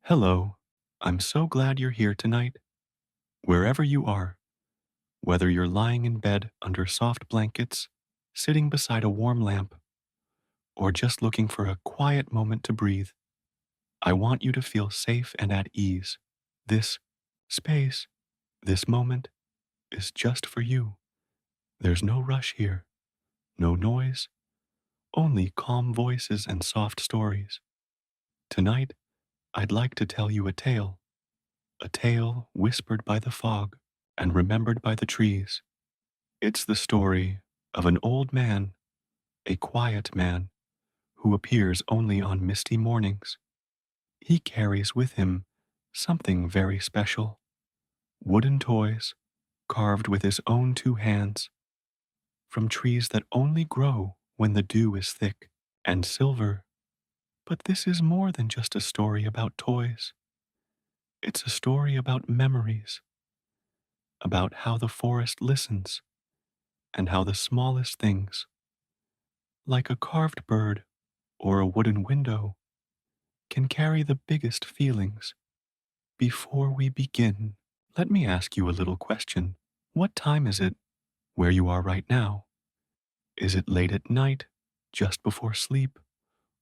Hello, I'm so glad you're here tonight. Wherever you are, whether you're lying in bed under soft blankets, sitting beside a warm lamp, or just looking for a quiet moment to breathe, I want you to feel safe and at ease. This space, this moment, is just for you. There's no rush here, no noise, only calm voices and soft stories. Tonight, I'd like to tell you a tale whispered by the fog and remembered by the trees. It's the story of an old man, a quiet man, who appears only on misty mornings. He carries with him something very special: wooden toys carved with his own two hands from trees that only grow when the dew is thick and silver. But this is more than just a story about toys. It's a story about memories, about how the forest listens and how the smallest things, like a carved bird or a wooden window, can carry the biggest feelings. Before we begin, let me ask you a little question. What time is it where you are right now? Is it late at night, just before sleep,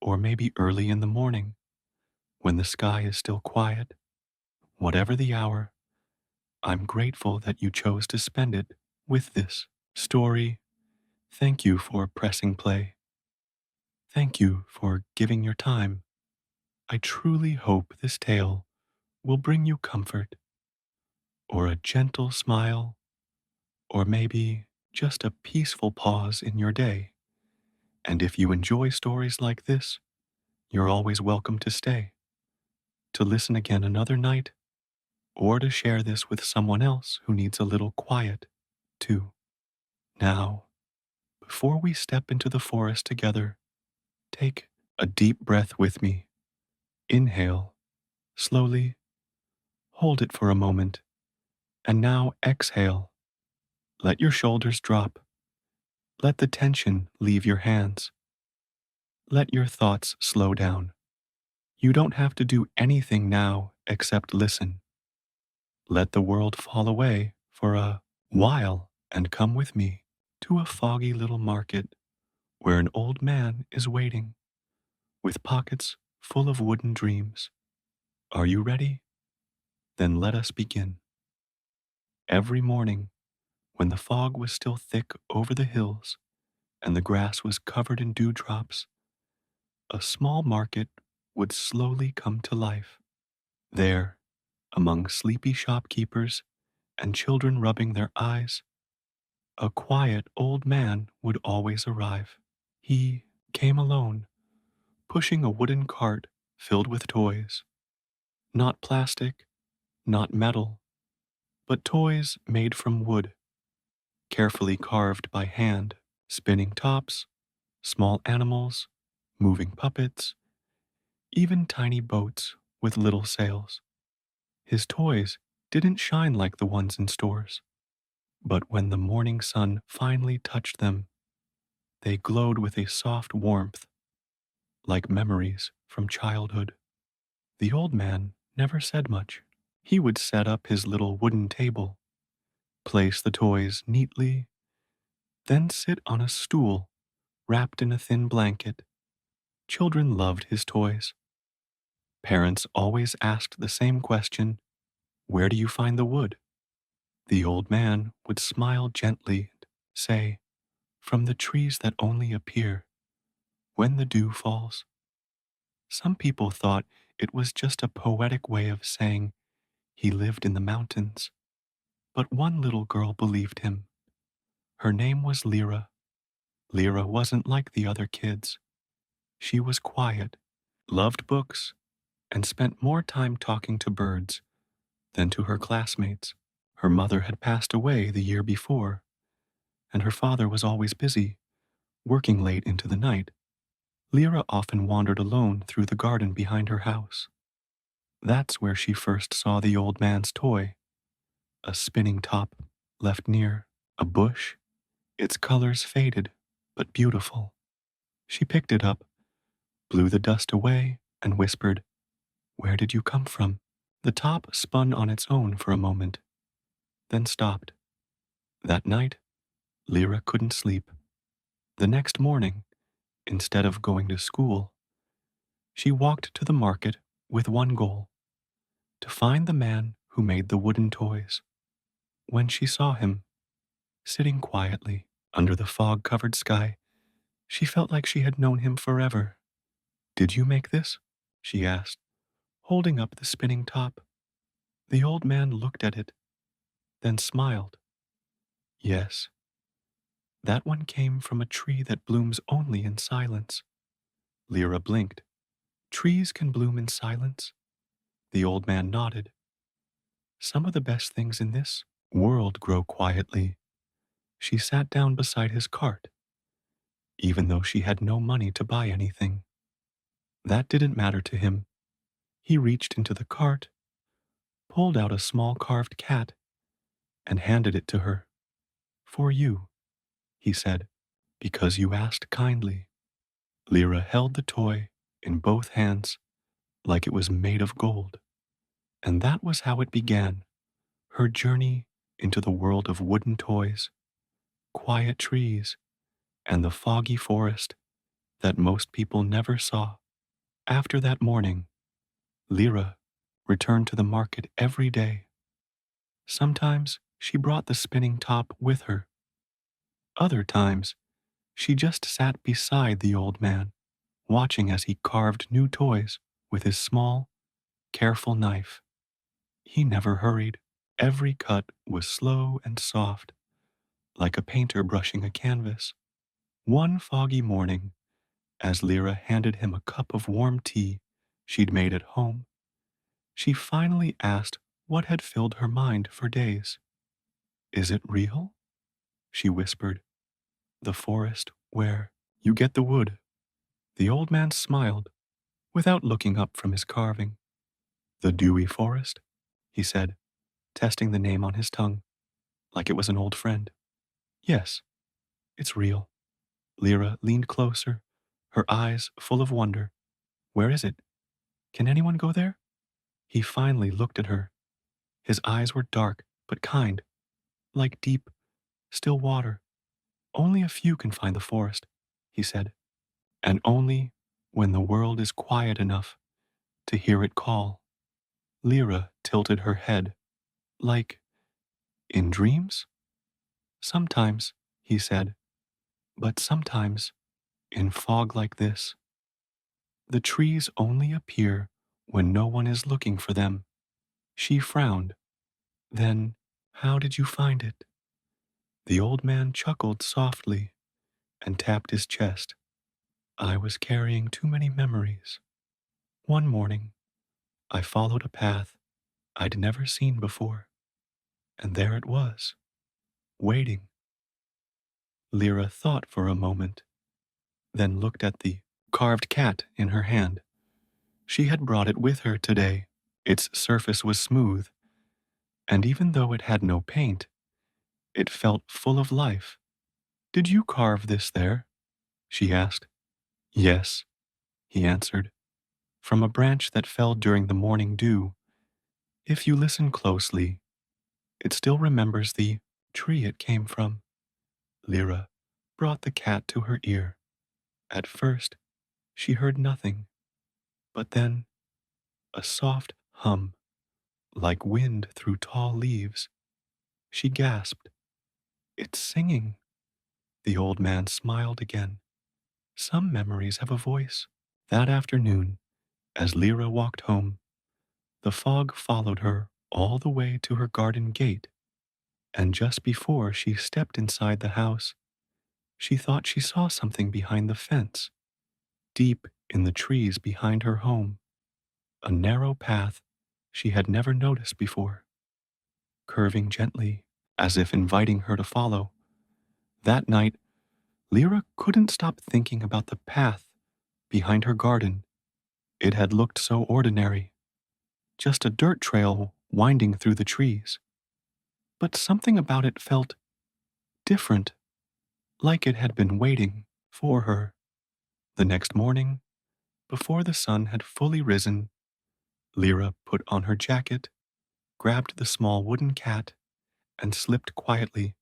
or maybe early in the morning when the sky is still quiet? Whatever the hour, I'm grateful that you chose to spend it with this story. Thank you for pressing play. Thank you for giving your time. I truly hope this tale will bring you comfort, or a gentle smile, or maybe just a peaceful pause in your day. And if you enjoy stories like this, you're always welcome to stay, to listen again another night, or to share this with someone else who needs a little quiet, too. Now, before we step into the forest together, take a deep breath with me. Inhale, slowly, hold it for a moment, and now exhale. Let your shoulders drop. Let the tension leave your hands. Let your thoughts slow down. You don't have to do anything now except listen. Let the world fall away for a while and come with me to a foggy little market where an old man is waiting with pockets full of wooden dreams. Are you ready? Then let us begin. Every morning, when the fog was still thick over the hills and the grass was covered in dewdrops, a small market would slowly come to life. There, among sleepy shopkeepers and children rubbing their eyes, a quiet old man would always arrive. He came alone, pushing a wooden cart filled with toys. Not plastic, not metal, but toys made from wood, carefully carved by hand, spinning tops, small animals, moving puppets, even tiny boats with little sails. His toys didn't shine like the ones in stores, but when the morning sun finally touched them, they glowed with a soft warmth, like memories from childhood. The old man never said much. He would set up his little wooden table, place the toys neatly, then sit on a stool wrapped in a thin blanket. Children loved his toys. Parents always asked the same question: where do you find the wood? The old man would smile gently and say, from the trees that only appear when the dew falls. Some people thought it was just a poetic way of saying he lived in the mountains, but one little girl believed him. Her name was Lyra. Lyra wasn't like the other kids. She was quiet, loved books, and spent more time talking to birds than to her classmates. Her mother had passed away the year before, and her father was always busy, working late into the night. Lyra often wandered alone through the garden behind her house. That's where she first saw the old man's toy, a spinning top left near a bush, its colors faded but beautiful. She picked it up, blew the dust away, and whispered, Where did you come from? The top spun on its own for a moment, then stopped. That night, Lyra couldn't sleep. The next morning, instead of going to school, she walked to the market with one goal: to find the man who made the wooden toys. When she saw him, sitting quietly under the fog covered sky, she felt like she had known him forever. Did you make this? She asked, holding up the spinning top. The old man looked at it, then smiled. Yes, that one came from a tree that blooms only in silence. Lyra blinked. Trees can bloom in silence? The old man nodded. Some of the best things in this world grow quietly. She sat down beside his cart, even though she had no money to buy anything. That didn't matter to him. He reached into the cart, pulled out a small carved cat, and handed it to her. For you, he said, because you asked kindly. Lyra held the toy in both hands like it was made of gold. And that was how it began, her journey into the world of wooden toys, quiet trees, and the foggy forest that most people never saw. After that morning, Lyra returned to the market every day. Sometimes she brought the spinning top with her. Other times, she just sat beside the old man, watching as he carved new toys with his small, careful knife. He never hurried. Every cut was slow and soft, like a painter brushing a canvas. One foggy morning, as Lyra handed him a cup of warm tea she'd made at home, she finally asked what had filled her mind for days. Is it real? She whispered. The forest where you get the wood. The old man smiled, without looking up from his carving. The Dewy forest, he said, testing the name on his tongue, like it was an old friend. Yes, it's real. Lyra leaned closer, her eyes full of wonder. Where is it? Can anyone go there? He finally looked at her. His eyes were dark but kind, like deep, still water. Only a few can find the forest, he said, and only when the world is quiet enough to hear it call. Lyra tilted her head. Like in dreams? Sometimes, he said, but sometimes in fog like this. The trees only appear when no one is looking for them. She frowned. Then, how did you find it? The old man chuckled softly and tapped his chest. I was carrying too many memories. One morning, I followed a path I'd never seen before, and there it was, waiting. Lyra thought for a moment, then looked at the carved cat in her hand. She had brought it with her today. Its surface was smooth, and even though it had no paint, it felt full of life. Did you carve this there? She asked. Yes, he answered, from a branch that fell during the morning dew. If you listen closely, it still remembers the tree it came from. Lyra brought the cat to her ear. At first, she heard nothing, but then a soft hum, like wind through tall leaves. She gasped. It's singing. The old man smiled again. Some memories have a voice. That afternoon, as Lyra walked home, the fog followed her all the way to her garden gate, and just before she stepped inside the house, she thought she saw something behind the fence, deep in the trees behind her home, a narrow path she had never noticed before, curving gently as if inviting her to follow. That night, Lyra couldn't stop thinking about the path behind her garden. It had looked so ordinary, just a dirt trail winding through the trees. But something about it felt different, like it had been waiting for her. The next morning, before the sun had fully risen, Lyra put on her jacket, grabbed the small wooden cat, and slipped quietly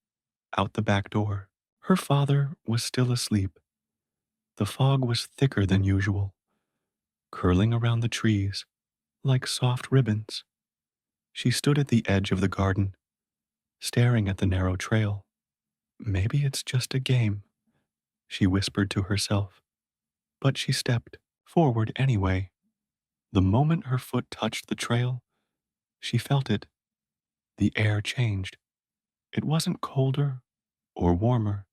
out the back door. Her father was still asleep. The fog was thicker than usual, curling around the trees like soft ribbons. She stood at the edge of the garden, staring at the narrow trail. Maybe it's just a game, she whispered to herself. But she stepped forward anyway. The moment her foot touched the trail, she felt it. The air changed. It wasn't colder or warmer.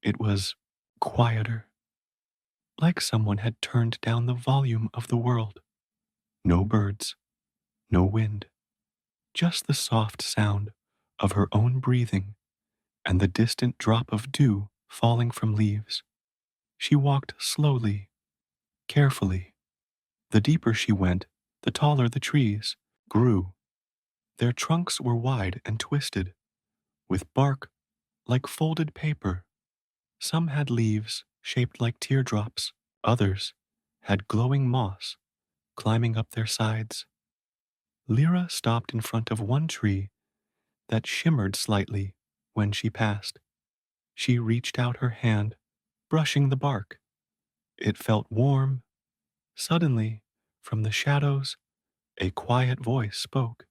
It was quieter, like someone had turned down the volume of the world. No birds, no wind, just the soft sound of her own breathing and the distant drop of dew falling from leaves. She walked slowly, carefully. The deeper she went, the taller the trees grew. Their trunks were wide and twisted, with bark like folded paper. Some had leaves shaped like teardrops, others had glowing moss climbing up their sides. Lyra stopped in front of one tree that shimmered slightly when she passed. She reached out her hand, brushing the bark. It felt warm. Suddenly, from the shadows, a quiet voice spoke.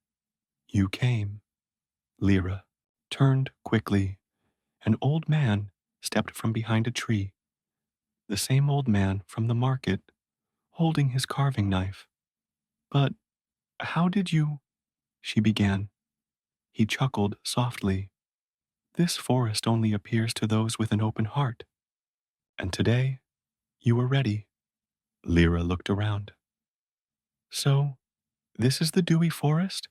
You came. Lyra turned quickly. An old man stepped from behind a tree, the same old man from the market, holding his carving knife. But how did you? She began. He chuckled softly. This forest only appears to those with an open heart. And today, you were ready. Lyra looked around. So, this is the Dewy forest?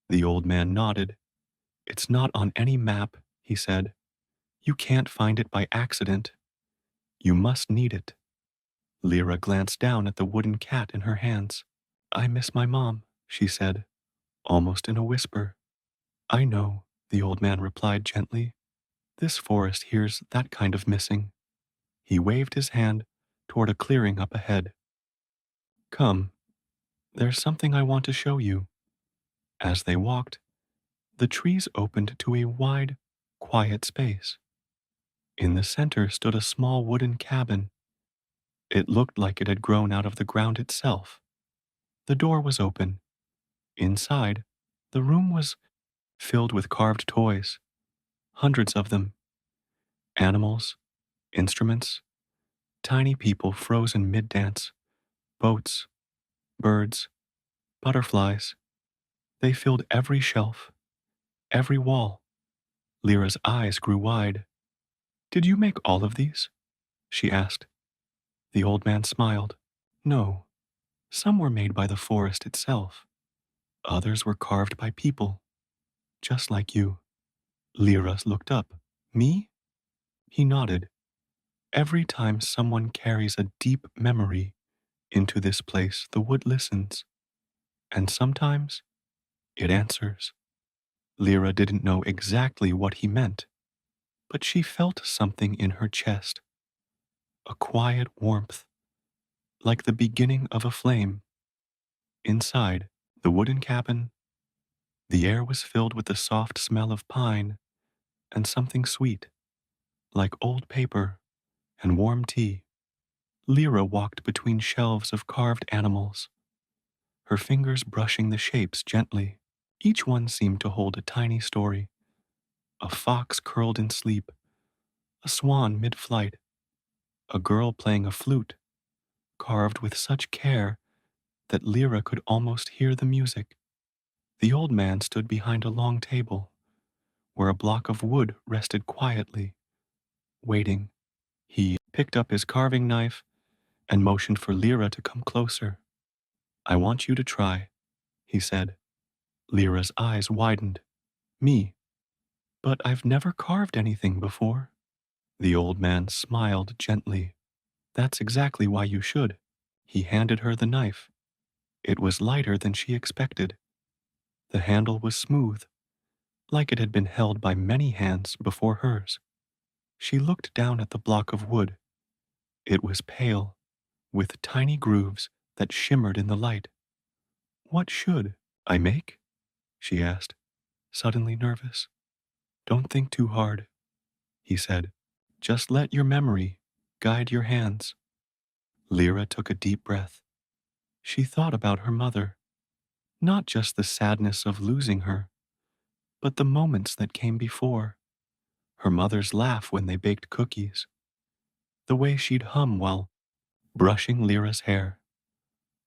The old man nodded. It's not on any map, he said. You can't find it by accident. You must need it. Lyra glanced down at the wooden cat in her hands. I miss my mom, she said, almost in a whisper. I know, the old man replied gently. This forest hears that kind of missing. He waved his hand toward a clearing up ahead. Come, there's something I want to show you. As they walked, the trees opened to a wide, quiet space. In the center stood a small wooden cabin. It looked like it had grown out of the ground itself. The door was open. Inside, the room was filled with carved toys, hundreds of them. Animals, instruments, tiny people frozen mid-dance, boats, birds, butterflies. They filled every shelf, every wall. Lyra's eyes grew wide. Did you make all of these? She asked. The old man smiled. No, some were made by the forest itself. Others were carved by people, just like you. Lyra looked up. Me? He nodded. Every time someone carries a deep memory into this place, the wood listens. And sometimes it answers. Lyra didn't know exactly what he meant, but she felt something in her chest. A quiet warmth, like the beginning of a flame. Inside the wooden cabin, the air was filled with the soft smell of pine and something sweet, like old paper and warm tea. Lyra walked between shelves of carved animals, her fingers brushing the shapes gently. Each one seemed to hold a tiny story. A fox curled in sleep, a swan mid-flight, a girl playing a flute, carved with such care that Lyra could almost hear the music. The old man stood behind a long table, where a block of wood rested quietly, waiting. He picked up his carving knife and motioned for Lyra to come closer. I want you to try, he said. Lyra's eyes widened. Me? But I've never carved anything before. The old man smiled gently. That's exactly why you should. He handed her the knife. It was lighter than she expected. The handle was smooth, like it had been held by many hands before hers. She looked down at the block of wood. It was pale, with tiny grooves that shimmered in the light. What should I make? She asked, suddenly nervous. Don't think too hard, he said. Just let your memory guide your hands. Lyra took a deep breath. She thought about her mother, not just the sadness of losing her, but the moments that came before. Her mother's laugh when they baked cookies, the way she'd hum while brushing Lyra's hair,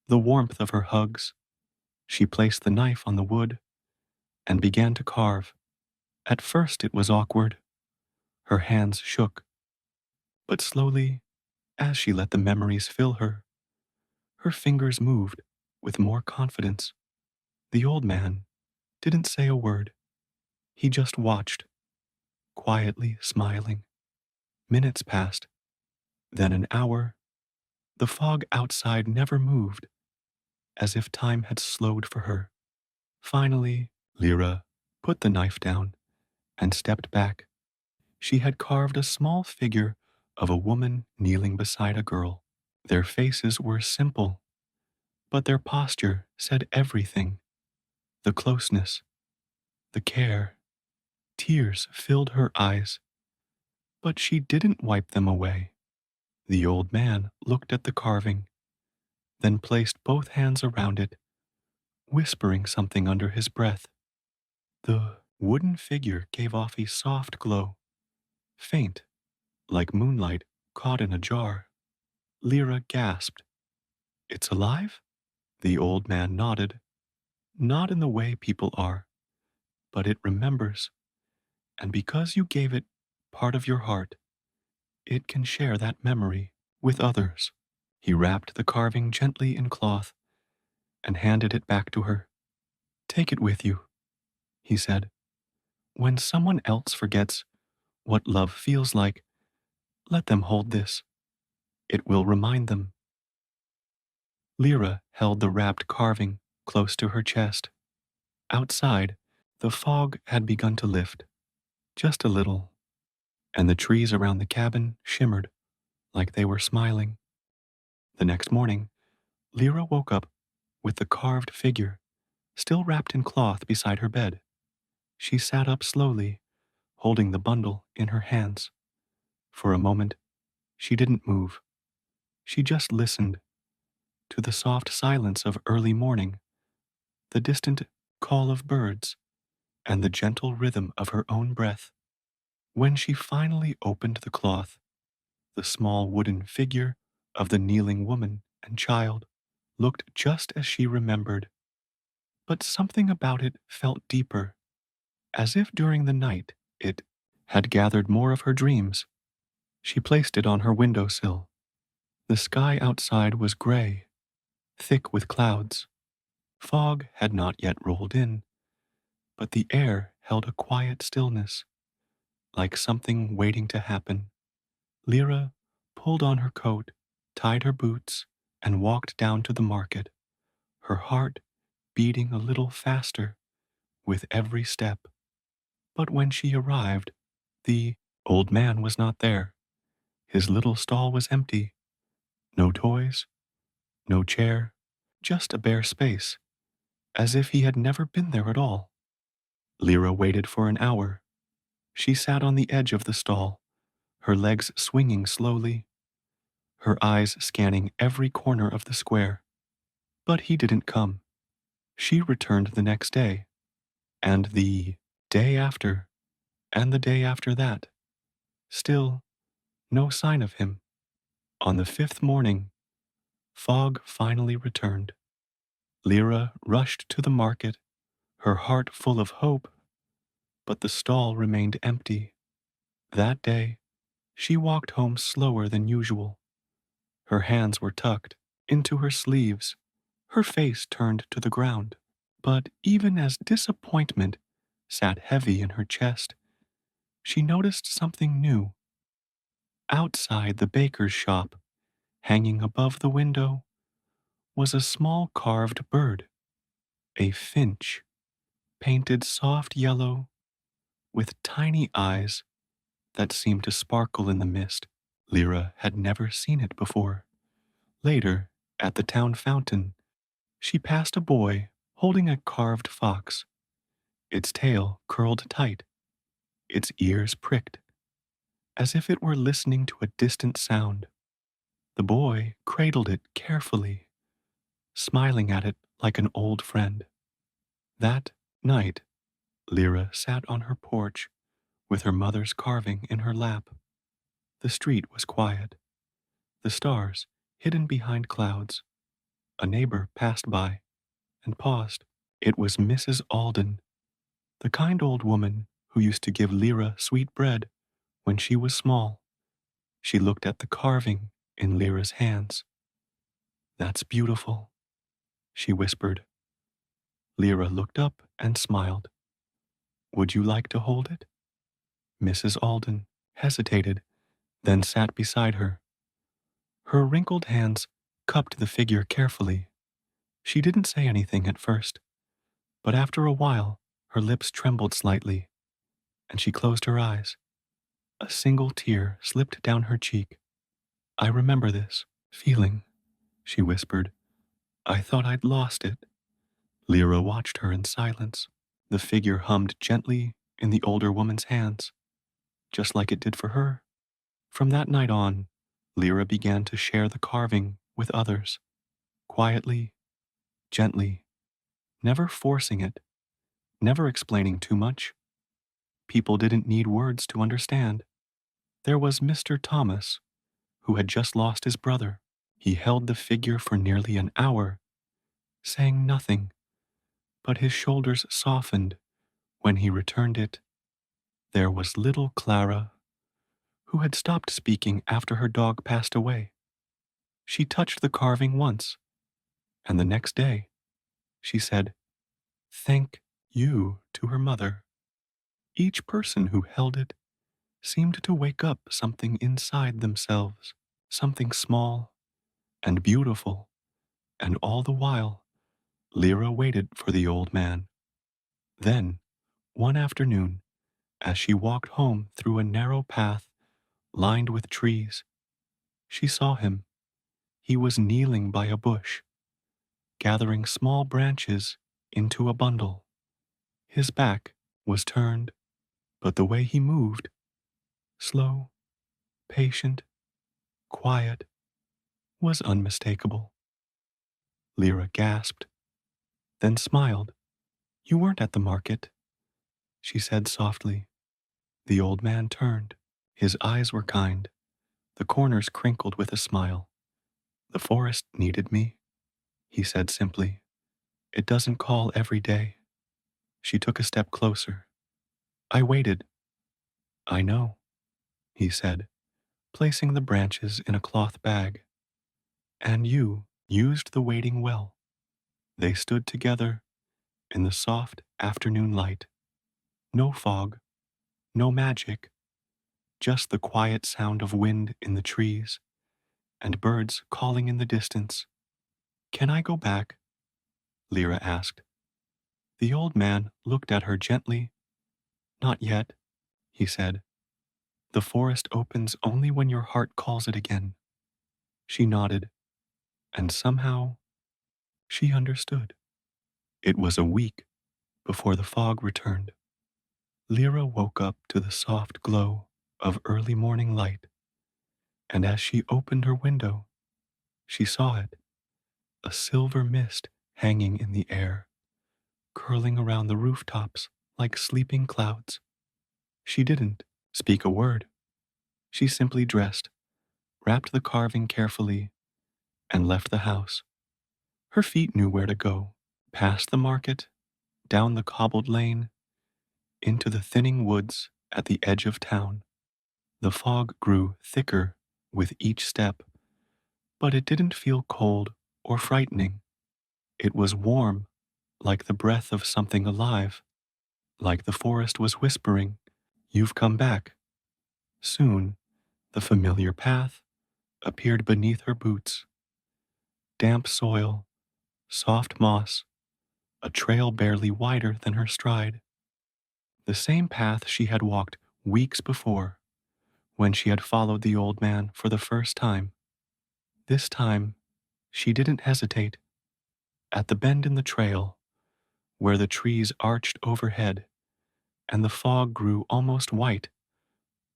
the warmth of her hugs. She placed the knife on the wood and began to carve. At first it was awkward. Her hands shook, but slowly, as she let the memories fill her, her fingers moved with more confidence. The old man didn't say a word. He just watched, quietly smiling. Minutes passed, then an hour. The fog outside never moved, as if time had slowed for her. Finally, Lyra put the knife down and stepped back. She had carved a small figure of a woman kneeling beside a girl. Their faces were simple, but their posture said everything. The closeness, the care. Tears filled her eyes, but she didn't wipe them away. The old man looked at the carving, then placed both hands around it, whispering something under his breath. The wooden figure gave off a soft glow, faint, like moonlight caught in a jar. Lyra gasped. It's alive? The old man nodded. Not in the way people are, but it remembers. And because you gave it part of your heart, it can share that memory with others. He wrapped the carving gently in cloth and handed it back to her. Take it with you, he said. When someone else forgets what love feels like, let them hold this. It will remind them. Lyra held the wrapped carving close to her chest. Outside, the fog had begun to lift, just a little, and the trees around the cabin shimmered like they were smiling. The next morning, Lyra woke up with the carved figure still wrapped in cloth beside her bed. She sat up slowly, holding the bundle in her hands. For a moment, she didn't move. She just listened to the soft silence of early morning, the distant call of birds, and the gentle rhythm of her own breath. When she finally opened the cloth, the small wooden figure of the kneeling woman and child looked just as she remembered, but something about it felt deeper, as if during the night it had gathered more of her dreams. She placed it on her windowsill. The sky outside was gray, thick with clouds. Fog had not yet rolled in, but the air held a quiet stillness, like something waiting to happen. Lyra pulled on her coat, tied her boots, and walked down to the market, her heart beating a little faster with every step. But when she arrived, the old man was not there. His little stall was empty. No toys, no chair, just a bare space, as if he had never been there at all. Lyra waited for an hour. She sat on the edge of the stall, her legs swinging slowly, her eyes scanning every corner of the square. But he didn't come. She returned the next day, and the day after, and the day after that. Still, no sign of him. On the fifth morning, fog finally returned. Lyra rushed to the market, her heart full of hope, but the stall remained empty. That day, she walked home slower than usual. Her hands were tucked into her sleeves, her face turned to the ground. But even as disappointment sat heavy in her chest, she noticed something new. Outside the baker's shop, hanging above the window, was a small carved bird, a finch, painted soft yellow with tiny eyes that seemed to sparkle in the mist. Lyra had never seen it before. Later, at the town fountain, She passed a boy holding a carved fox, its tail curled tight, its ears pricked, as if it were listening to a distant sound. The boy cradled it carefully, smiling at it like an old friend. That night, Lyra sat on her porch with her mother's carving in her lap. The street was quiet, the stars hidden behind clouds. A neighbor passed by and paused. It was Mrs. Alden, the kind old woman who used to give Lyra sweet bread when she was small. She looked at the carving in Lyra's hands. "That's beautiful," she whispered. Lyra looked up and smiled. "Would you like to hold it?" Mrs. Alden hesitated, then sat beside her. Her wrinkled hands cupped the figure carefully. She didn't say anything at first, but after a while her lips trembled slightly, and she closed her eyes. A single tear slipped down her cheek. "I remember this feeling," she whispered. "I thought I'd lost it." Lyra watched her in silence. The figure hummed gently in the older woman's hands, just like it did for her. From that night on, Lyra began to share the carving with others, quietly, gently, never forcing it, never explaining too much. People didn't need words to understand. There was Mr. Thomas, who had just lost his brother. He held the figure for nearly an hour, saying nothing, but his shoulders softened when he returned it. There was little Clara, who had stopped speaking after her dog passed away. She touched the carving once, and the next day she said, "Thank you," to her mother. Each person who held it seemed to wake up something inside themselves, something small and beautiful, and all the while, Lyra waited for the old man. Then, one afternoon, as she walked home through a narrow path lined with trees, she saw him. He was kneeling by a bush, gathering small branches into a bundle. His back was turned, but the way he moved, slow, patient, quiet, was unmistakable. Lyra gasped, then smiled. "You weren't at the market," she said softly. The old man turned. His eyes were kind. The corners crinkled with a smile. "The forest needed me," he said simply. "It doesn't call every day." She took a step closer. "I waited." "I know," he said, placing the branches in a cloth bag. "And you used the waiting well." They stood together in the soft afternoon light. No fog, no magic, just the quiet sound of wind in the trees and birds calling in the distance. "Can I go back?" Lyra asked. The old man looked at her gently. "Not yet," he said. "The forest opens only when your heart calls it again." She nodded, and somehow she understood. It was a week before the fog returned. Lyra woke up to the soft glow of early morning light, and as she opened her window, she saw it, a silver mist hanging in the air, curling around the rooftops like sleeping clouds. She didn't speak a word. She simply dressed, wrapped the carving carefully, and left the house. Her feet knew where to go, past the market, down the cobbled lane, into the thinning woods at the edge of town. The fog grew thicker with each step, but it didn't feel cold or frightening. It was warm, like the breath of something alive, like the forest was whispering, "You've come back." Soon, the familiar path appeared beneath her boots. Damp soil, soft moss, a trail barely wider than her stride. The same path she had walked weeks before, when she had followed the old man for the first time. This time, she didn't hesitate. At the bend in the trail, where the trees arched overhead and the fog grew almost white,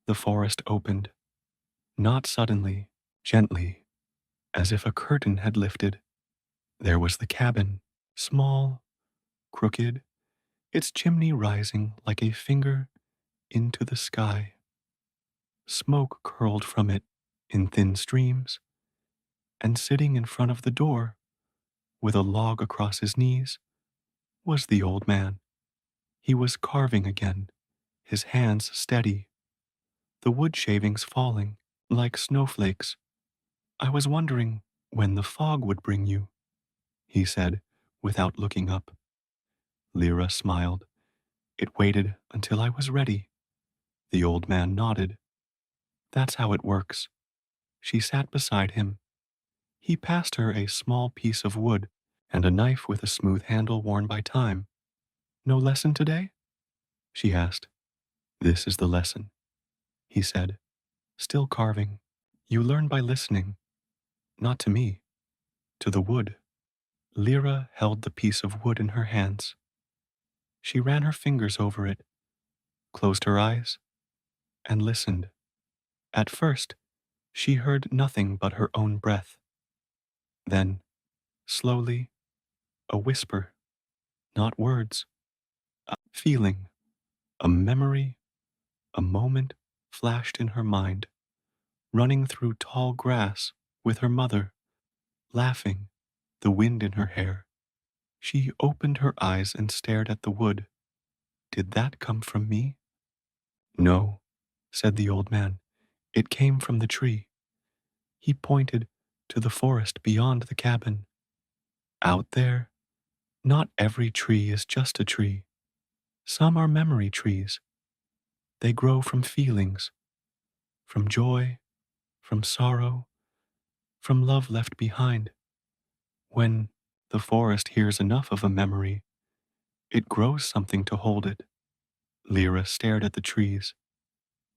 the forest opened, not suddenly, gently, as if a curtain had lifted. There was the cabin, small, crooked, its chimney rising like a finger into the sky. Smoke curled from it in thin streams, and sitting in front of the door, with a log across his knees, was the old man. He was carving again, his hands steady, the wood shavings falling like snowflakes. I was wondering when the fog would bring you, he said, without looking up. Lyra smiled. It waited until I was ready. The old man nodded. That's how it works. She sat beside him. He passed her a small piece of wood and a knife with a smooth handle worn by time. No lesson today? She asked. This is the lesson, he said, still carving. You learn by listening, not to me, to the wood. Lyra held the piece of wood in her hands. She ran her fingers over it, closed her eyes, and listened. At first, she heard nothing but her own breath. Then, slowly, a whisper, not words, a feeling, a memory, a moment flashed in her mind, running through tall grass with her mother, laughing, the wind in her hair. She opened her eyes and stared at the wood. Did that come from me? No, said the old man. It came from the tree. He pointed to the forest beyond the cabin. Out there, not every tree is just a tree. Some are memory trees. They grow from feelings, from joy, from sorrow, from love left behind. When the forest hears enough of a memory, it grows something to hold it. Lyra stared at the trees.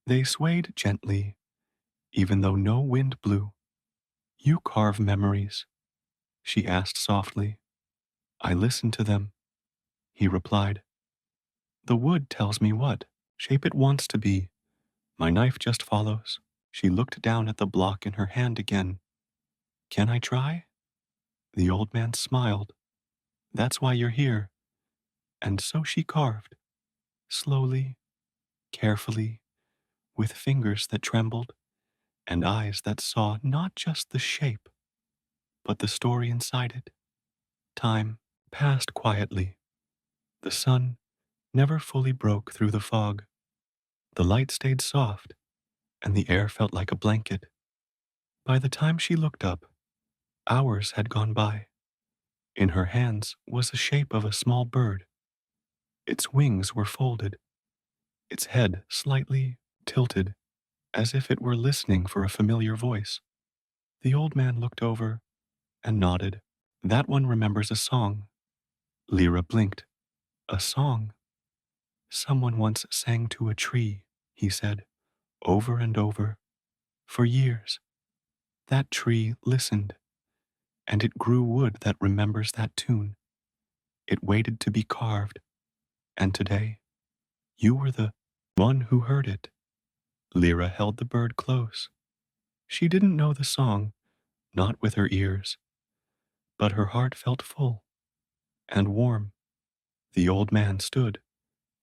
They swayed gently, even though no wind blew. You carve memories, she asked softly. I listen to them, he replied. The wood tells me what shape it wants to be. My knife just follows. She looked down at the block in her hand again. Can I try? The old man smiled. That's why you're here. And so she carved, slowly, carefully, with fingers that trembled and eyes that saw not just the shape, but the story inside it. Time passed quietly. The sun never fully broke through the fog. The light stayed soft, and the air felt like a blanket. By the time she looked up, hours had gone by. In her hands was the shape of a small bird. Its wings were folded, its head slightly tilted, as if it were listening for a familiar voice. The old man looked over and nodded. That one remembers a song. Lyra blinked. A song? Someone once sang to a tree, he said, over and over, for years. That tree listened, and it grew wood that remembers that tune. It waited to be carved, and today, you were the one who heard it. Lyra held the bird close. She didn't know the song, not with her ears, but her heart felt full and warm. The old man stood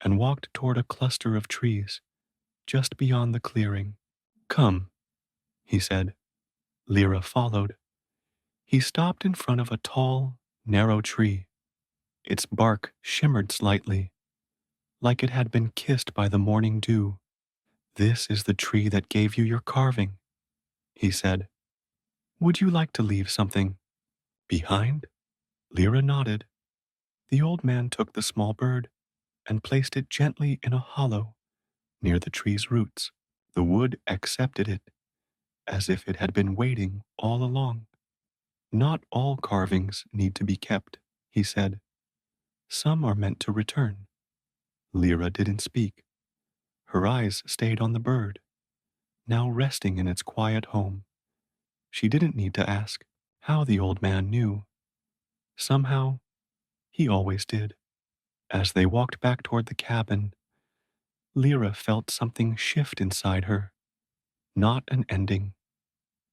and walked toward a cluster of trees just beyond the clearing. Come, he said. Lyra followed. He stopped in front of a tall, narrow tree. Its bark shimmered slightly, like it had been kissed by the morning dew. This is the tree that gave you your carving, he said. Would you like to leave something behind? Lyra nodded. The old man took the small bird and placed it gently in a hollow near the tree's roots. The wood accepted it, as if it had been waiting all along. Not all carvings need to be kept, he said. Some are meant to return. Lyra didn't speak. Her eyes stayed on the bird, now resting in its quiet home. She didn't need to ask how the old man knew. Somehow, he always did. As they walked back toward the cabin, Lyra felt something shift inside her. Not an ending,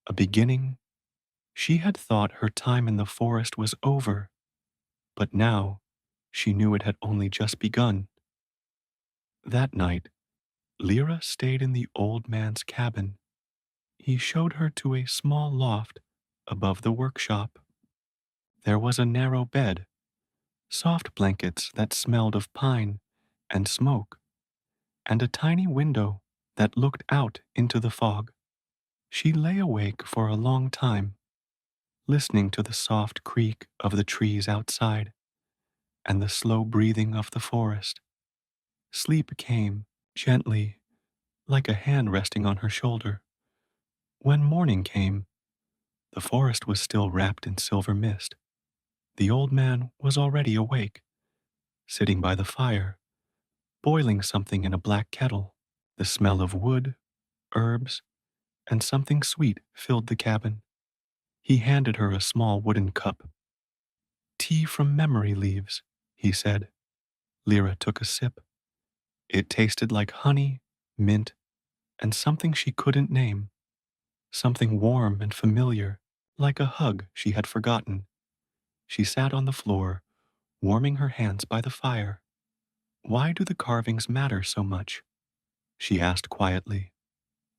a beginning. She had thought her time in the forest was over, but now she knew it had only just begun. That night, Lyra stayed in the old man's cabin. He showed her to a small loft above the workshop. There was a narrow bed, soft blankets that smelled of pine and smoke, and a tiny window that looked out into the fog. She lay awake for a long time, listening to the soft creak of the trees outside and the slow breathing of the forest. Sleep came gently, like a hand resting on her shoulder. When morning came, the forest was still wrapped in silver mist. The old man was already awake, sitting by the fire, boiling something in a black kettle. The smell of wood, herbs, and something sweet filled the cabin. He handed her a small wooden cup. Tea from memory leaves, he said. Lyra took a sip. It tasted like honey, mint, and something she couldn't name. Something warm and familiar, like a hug she had forgotten. She sat on the floor, warming her hands by the fire. Why do the carvings matter so much? She asked quietly.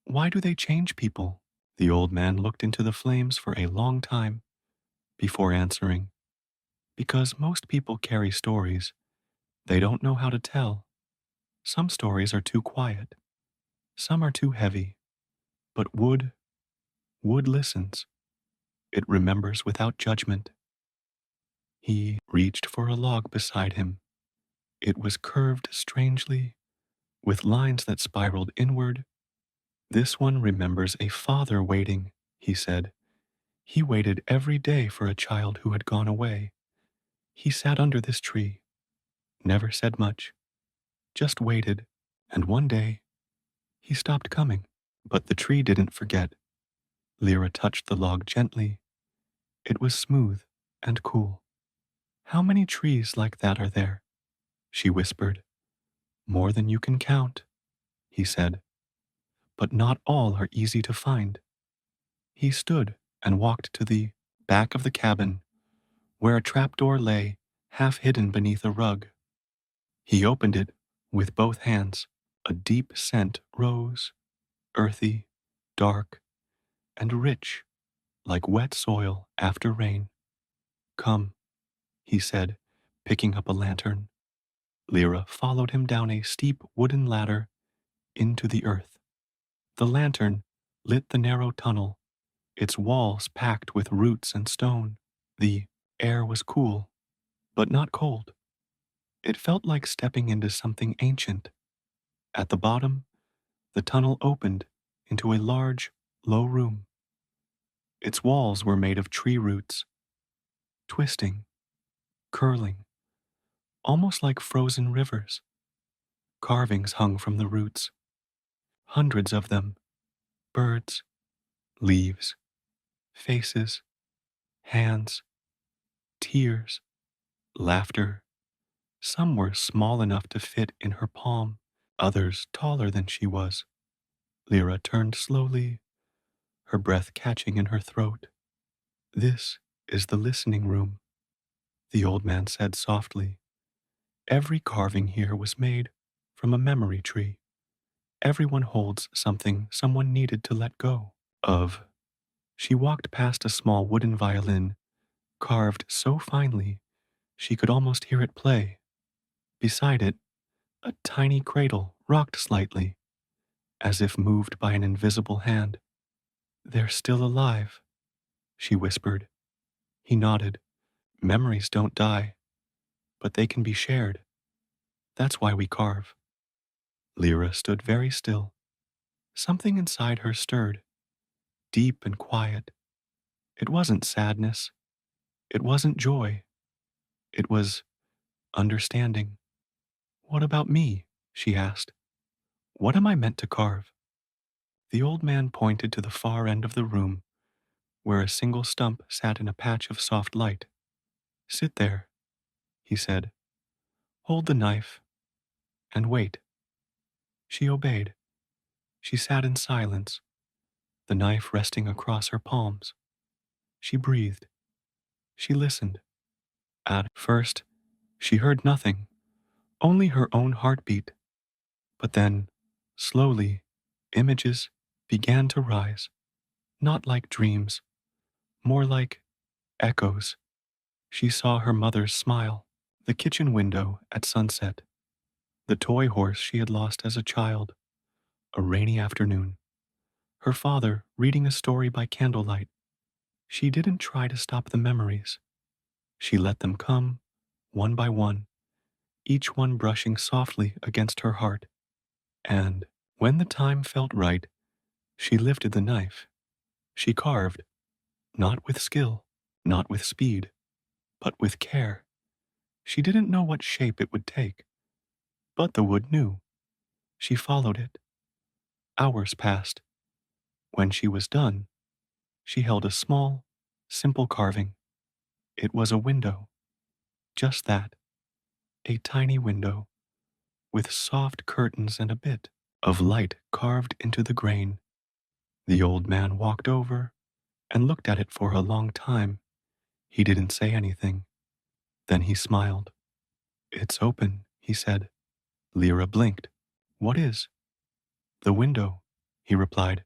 Why do they change people? The old man looked into the flames for a long time before answering. Because most people carry stories they don't know how to tell. Some stories are too quiet. Some are too heavy. But wood listens. It remembers without judgment. He reached for a log beside him. It was curved strangely, with lines that spiraled inward. This one remembers a father waiting, he said. He waited every day for a child who had gone away. He sat under this tree, never said much, just waited, and one day he stopped coming. But the tree didn't forget. Lyra touched the log gently. It was smooth and cool. How many trees like that are there? She whispered. More than you can count, he said. But not all are easy to find. He stood and walked to the back of the cabin, where a trapdoor lay, half hidden beneath a rug. He opened it with both hands. A deep scent rose, earthy, dark, and rich, like wet soil after rain. Come, he said, picking up a lantern. Lyra followed him down a steep wooden ladder into the earth. The lantern lit the narrow tunnel, its walls packed with roots and stone. The air was cool, but not cold. It felt like stepping into something ancient. At the bottom, the tunnel opened into a large, low room. Its walls were made of tree roots, twisting, curling, almost like frozen rivers. Carvings hung from the roots, hundreds of them, birds, leaves, faces, hands, tears, laughter. Some were small enough to fit in her palm, others taller than she was. Lyra turned slowly, her breath catching in her throat. This is the listening room, the old man said softly. Every carving here was made from a memory tree. Everyone holds something someone needed to let go of. She walked past a small wooden violin, carved so finely she could almost hear it play. Beside it, a tiny cradle rocked slightly, as if moved by an invisible hand. They're still alive, she whispered. He nodded. Memories don't die, but they can be shared. That's why we carve. Lyra stood very still. Something inside her stirred, deep and quiet. It wasn't sadness. It wasn't joy. It was understanding. What about me? She asked. What am I meant to carve? The old man pointed to the far end of the room, where a single stump sat in a patch of soft light. Sit there, he said. Hold the knife and wait. She obeyed. She sat in silence, the knife resting across her palms. She breathed. She listened. At first, she heard nothing, only her own heartbeat. But then, slowly, images began to rise, not like dreams, more like echoes. She saw her mother's smile, the kitchen window at sunset, the toy horse she had lost as a child, a rainy afternoon, her father reading a story by candlelight. She didn't try to stop the memories. She let them come, one by one, each one brushing softly against her heart. And when the time felt right, she lifted the knife. She carved, not with skill, not with speed, but with care. She didn't know what shape it would take, but the wood knew. She followed it. Hours passed. When she was done, she held a small, simple carving. It was a window, just that, a tiny window, with soft curtains and a bit of light carved into the grain. The old man walked over and looked at it for a long time. He didn't say anything. Then he smiled. It's open, he said. Lyra blinked. What is? The window, he replied.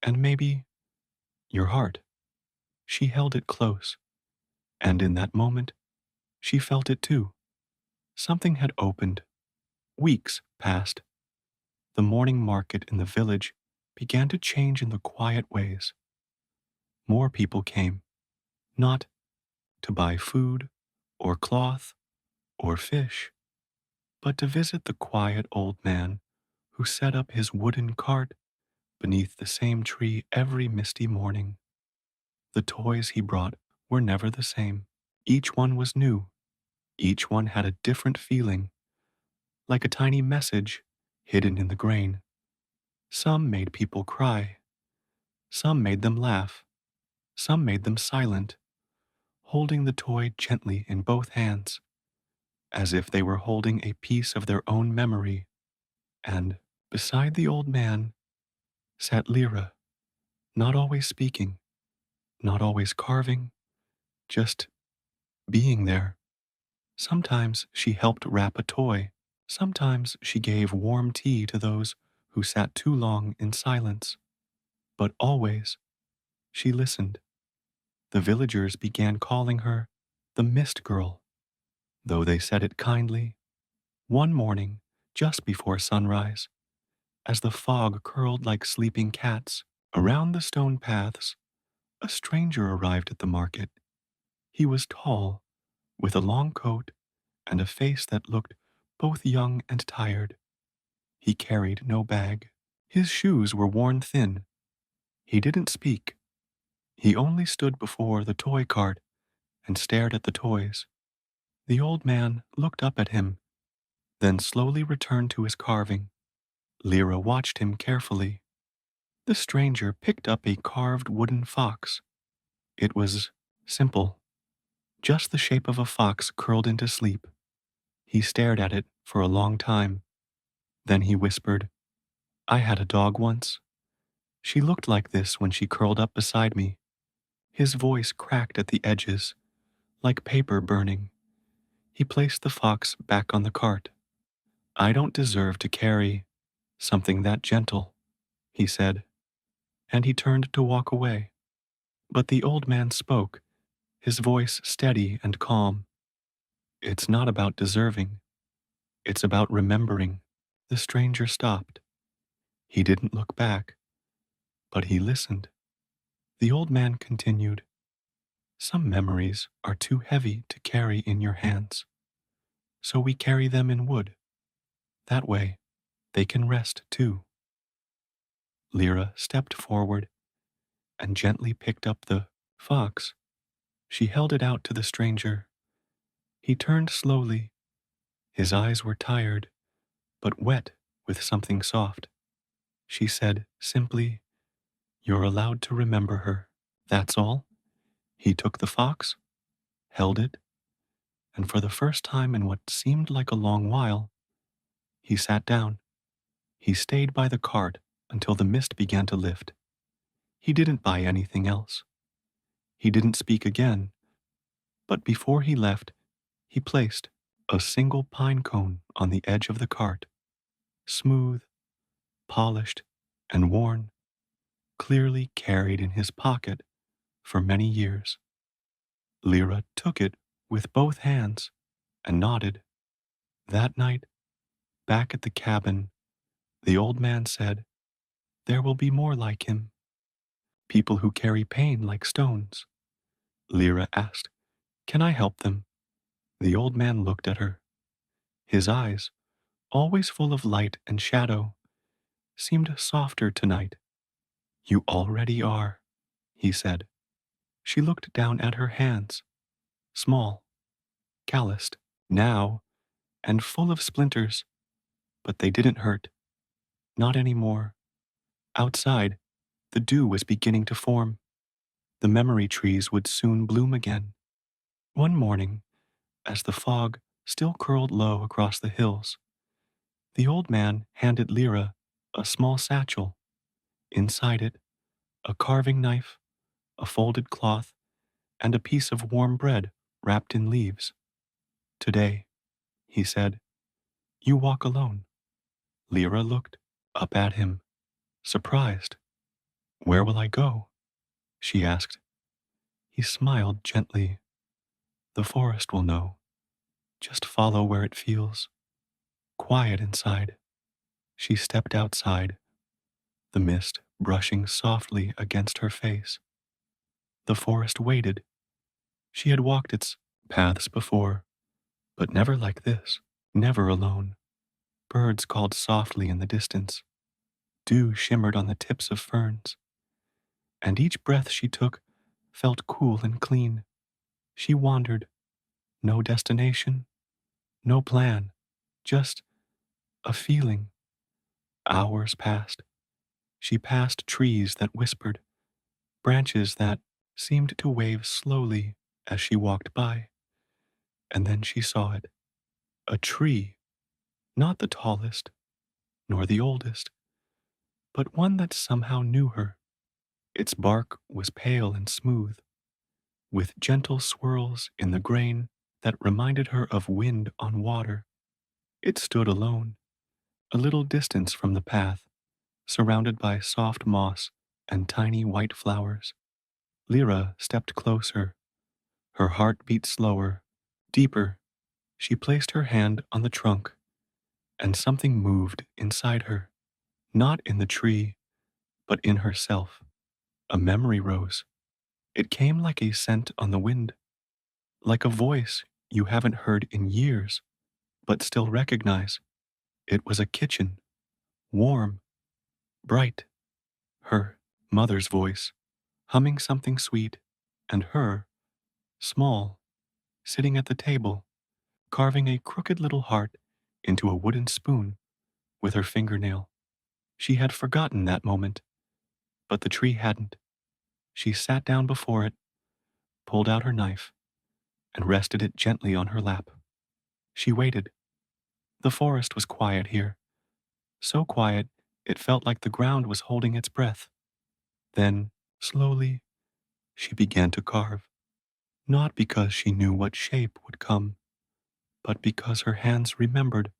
And maybe your heart. She held it close, and in that moment, she felt it too. Something had opened. Weeks passed. The morning market in the village began to change in the quiet ways. More people came, not to buy food or cloth or fish, but to visit the quiet old man who set up his wooden cart beneath the same tree every misty morning. The toys he brought were never the same. Each one was new. Each one had a different feeling, like a tiny message hidden in the grain. Some made people cry. Some made them laugh. Some made them silent, holding the toy gently in both hands, as if they were holding a piece of their own memory. And beside the old man sat Lyra, not always speaking, not always carving, just being there. Sometimes she helped wrap a toy. Sometimes she gave warm tea to those who sat too long in silence. But always she listened. The villagers began calling her the Mist Girl, though they said it kindly. One morning, just before sunrise, as the fog curled like sleeping cats around the stone paths, a stranger arrived at the market. He was tall, with a long coat and a face that looked both young and tired. He carried no bag. His shoes were worn thin. He didn't speak. He only stood before the toy cart and stared at the toys. The old man looked up at him, then slowly returned to his carving. Lyra watched him carefully. The stranger picked up a carved wooden fox. It was simple, just the shape of a fox curled into sleep. He stared at it for a long time. Then he whispered, I had a dog once. She looked like this when she curled up beside me. His voice cracked at the edges, like paper burning. He placed the fox back on the cart. I don't deserve to carry something that gentle, he said, and he turned to walk away. But the old man spoke, his voice steady and calm. It's not about deserving. It's about remembering. The stranger stopped. He didn't look back, but he listened. The old man continued, some memories are too heavy to carry in your hands, so we carry them in wood. That way, they can rest too. Lyra stepped forward and gently picked up the fox. She held it out to the stranger. He turned slowly. His eyes were tired, but wet with something soft. She said simply, you're allowed to remember her. That's all. He took the fox, held it, and for the first time in what seemed like a long while, he sat down. He stayed by the cart until the mist began to lift. He didn't buy anything else. He didn't speak again, but before he left, he placed a single pine cone on the edge of the cart, smooth, polished, and worn, clearly carried in his pocket for many years. Lyra took it with both hands and nodded. That night, back at the cabin, the old man said, "There will be more like him, people who carry pain like stones." Lyra asked, "Can I help them?" The old man looked at her. His eyes, always full of light and shadow, seemed softer tonight. "You already are," he said. She looked down at her hands, small, calloused, now, and full of splinters, but they didn't hurt. Not anymore. Outside, the dew was beginning to form. The memory trees would soon bloom again. One morning, as the fog still curled low across the hills, the old man handed Lyra a small satchel. Inside it, a carving knife, a folded cloth, and a piece of warm bread wrapped in leaves. "Today," he said, "you walk alone." Lyra looked up at him, surprised. "Where will I go?" she asked. He smiled gently. "The forest will know. Just follow where it feels quiet inside." She stepped outside, the mist brushing softly against her face. The forest waited. She had walked its paths before, but never like this, never alone. Birds called softly in the distance. Dew shimmered on the tips of ferns, and each breath she took felt cool and clean. She wandered, no destination, no plan, just a feeling. Hours passed. She passed trees that whispered, branches that seemed to wave slowly as she walked by. And then she saw it, a tree, not the tallest, nor the oldest, but one that somehow knew her. Its bark was pale and smooth, with gentle swirls in the grain that reminded her of wind on water. It stood alone, a little distance from the path, surrounded by soft moss and tiny white flowers. Lyra stepped closer. Her heart beat slower, deeper. She placed her hand on the trunk, and something moved inside her, not in the tree, but in herself. A memory rose. It came like a scent on the wind, like a voice you haven't heard in years, but still recognize. It was a kitchen, warm, bright. Her mother's voice, humming something sweet, and her, small, sitting at the table, carving a crooked little heart into a wooden spoon with her fingernail. She had forgotten that moment, but the tree hadn't. She sat down before it, pulled out her knife, and rested it gently on her lap. She waited. The forest was quiet here, so quiet it felt like the ground was holding its breath. Then, slowly, she began to carve, not because she knew what shape would come, but because her hands remembered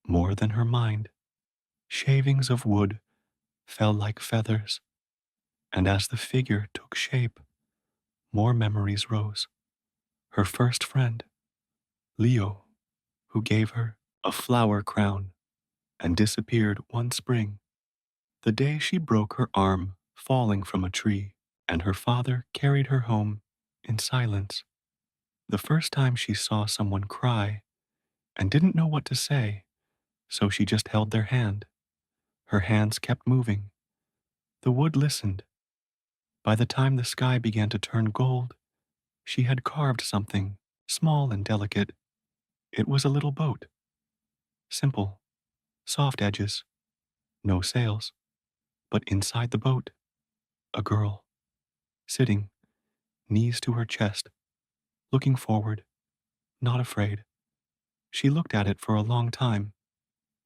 more than her mind. Shavings of wood fell like feathers, and as the figure took shape, more memories rose. Her first friend, Leo, who gave her a flower crown and disappeared one spring, the day she broke her arm falling from a tree, and her father carried her home in silence. The first time she saw someone cry and didn't know what to say, so she just held their hand. Her hands kept moving. The wood listened. By the time the sky began to turn gold, she had carved something small and delicate. It was a little boat. Simple, soft edges, no sails. But inside the boat, a girl, sitting, knees to her chest, looking forward, not afraid. She looked at it for a long time,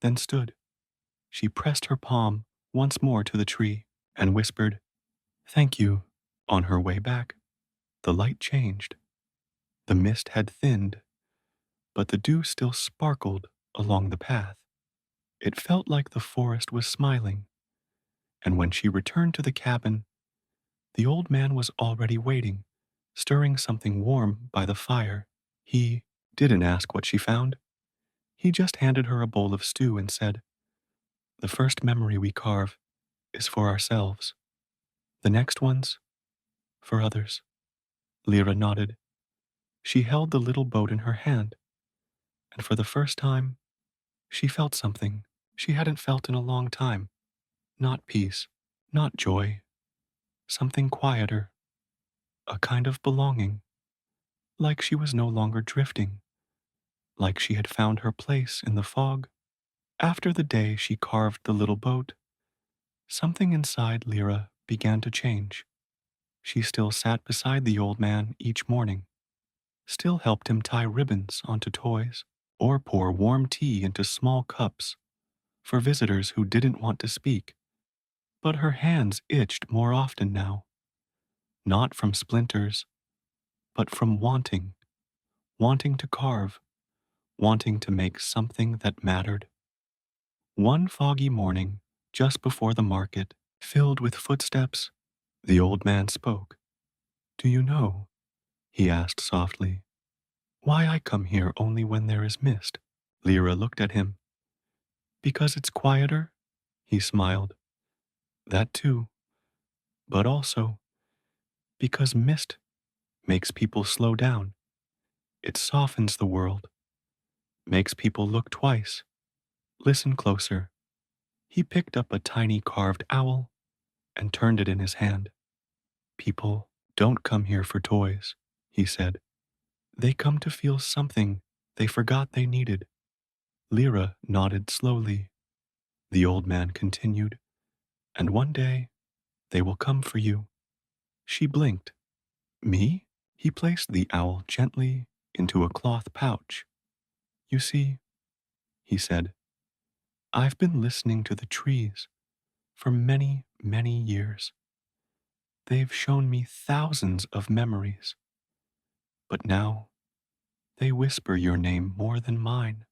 then stood. She pressed her palm once more to the tree and whispered, "Thank you." On her way back, the light changed. The mist had thinned, but the dew still sparkled along the path. It felt like the forest was smiling, and when she returned to the cabin, the old man was already waiting, stirring something warm by the fire. He didn't ask what she found. He just handed her a bowl of stew and said, "The first memory we carve is for ourselves. The next one's for others." Lyra nodded. She held the little boat in her hand, and for the first time, she felt something she hadn't felt in a long time. Not peace, not joy, something quieter, a kind of belonging, like she was no longer drifting, like she had found her place in the fog. After the day she carved the little boat, something inside Lyra began to change. She still sat beside the old man each morning, still helped him tie ribbons onto toys, or pour warm tea into small cups for visitors who didn't want to speak. But her hands itched more often now, not from splinters, but from wanting to carve, wanting to make something that mattered. One foggy morning, just before the market, filled with footsteps, the old man spoke. "Do you know," he asked softly, "why I come here only when there is mist?" Lyra looked at him. "Because it's quieter?" He smiled. "That too, but also because mist makes people slow down. It softens the world, makes people look twice, listen closer." He picked up a tiny carved owl and turned it in his hand. "People don't come here for toys," he said. "They come to feel something they forgot they needed." Lyra nodded slowly. The old man continued, "And one day they will come for you." She blinked. "Me?" He placed the owl gently into a cloth pouch. "You see," he said, "I've been listening to the trees for many, many years. They've shown me thousands of memories, but now they whisper your name more than mine."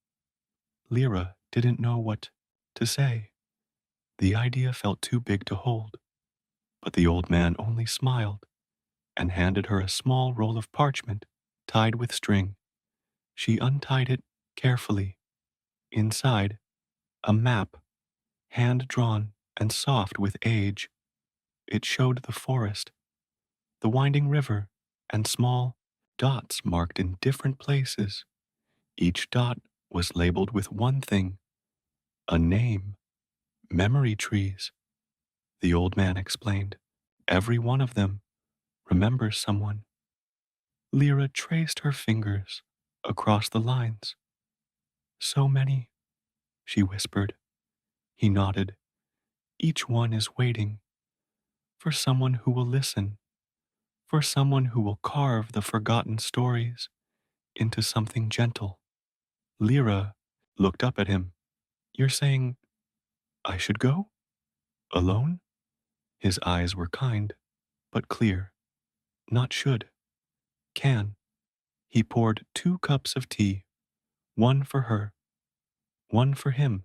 Lyra didn't know what to say. The idea felt too big to hold, but the old man only smiled and handed her a small roll of parchment tied with string. She untied it carefully. Inside, a map, hand drawn and soft with age. It showed the forest, the winding river, and small dots marked in different places. Each dot was labeled with one thing, a name. "Memory trees," the old man explained. "Every one of them remembers someone." Lyra traced her fingers across the lines. "So many," she whispered. He nodded. "Each one is waiting for someone who will listen, for someone who will carve the forgotten stories into something gentle." Lyra looked up at him. "You're saying I should go? Alone?" His eyes were kind, but clear. "Not should. Can." He poured 2 cups of tea, one for her, one for him.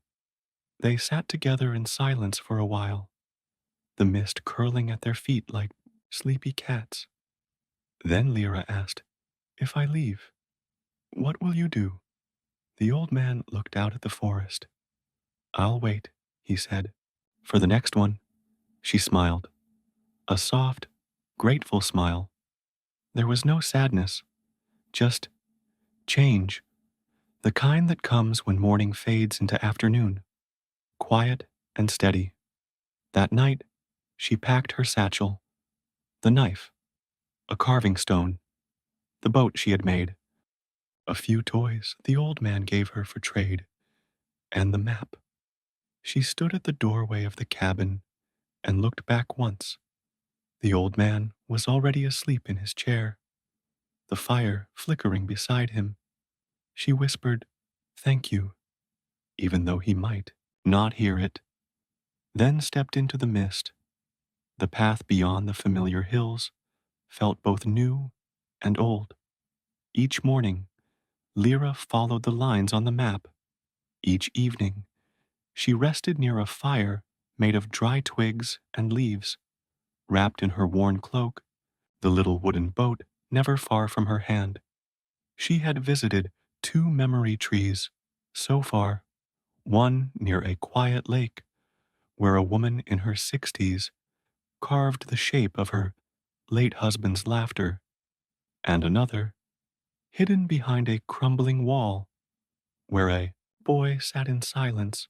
They sat together in silence for a while, the mist curling at their feet like sleepy cats. Then Lyra asked, "If I leave, what will you do?" The old man looked out at the forest. "I'll wait," he said. "For the next one." She smiled. A soft, grateful smile. There was no sadness, just change, the kind that comes when morning fades into afternoon, quiet and steady. That night, she packed her satchel, the knife, a carving stone, the boat she had made, a few toys the old man gave her for trade, and the map. She stood at the doorway of the cabin and looked back once. The old man was already asleep in his chair, the fire flickering beside him. She whispered, "Thank you," even though he might not hear it, then stepped into the mist. The path beyond the familiar hills felt both new and old. Each morning, Lyra followed the lines on the map. Each evening, she rested near a fire made of dry twigs and leaves. Wrapped in her worn cloak, the little wooden boat never far from her hand. She had visited 2 memory trees so far, one near a quiet lake where a woman in her 60s carved the shape of her late husband's laughter, and another hidden behind a crumbling wall where a boy sat in silence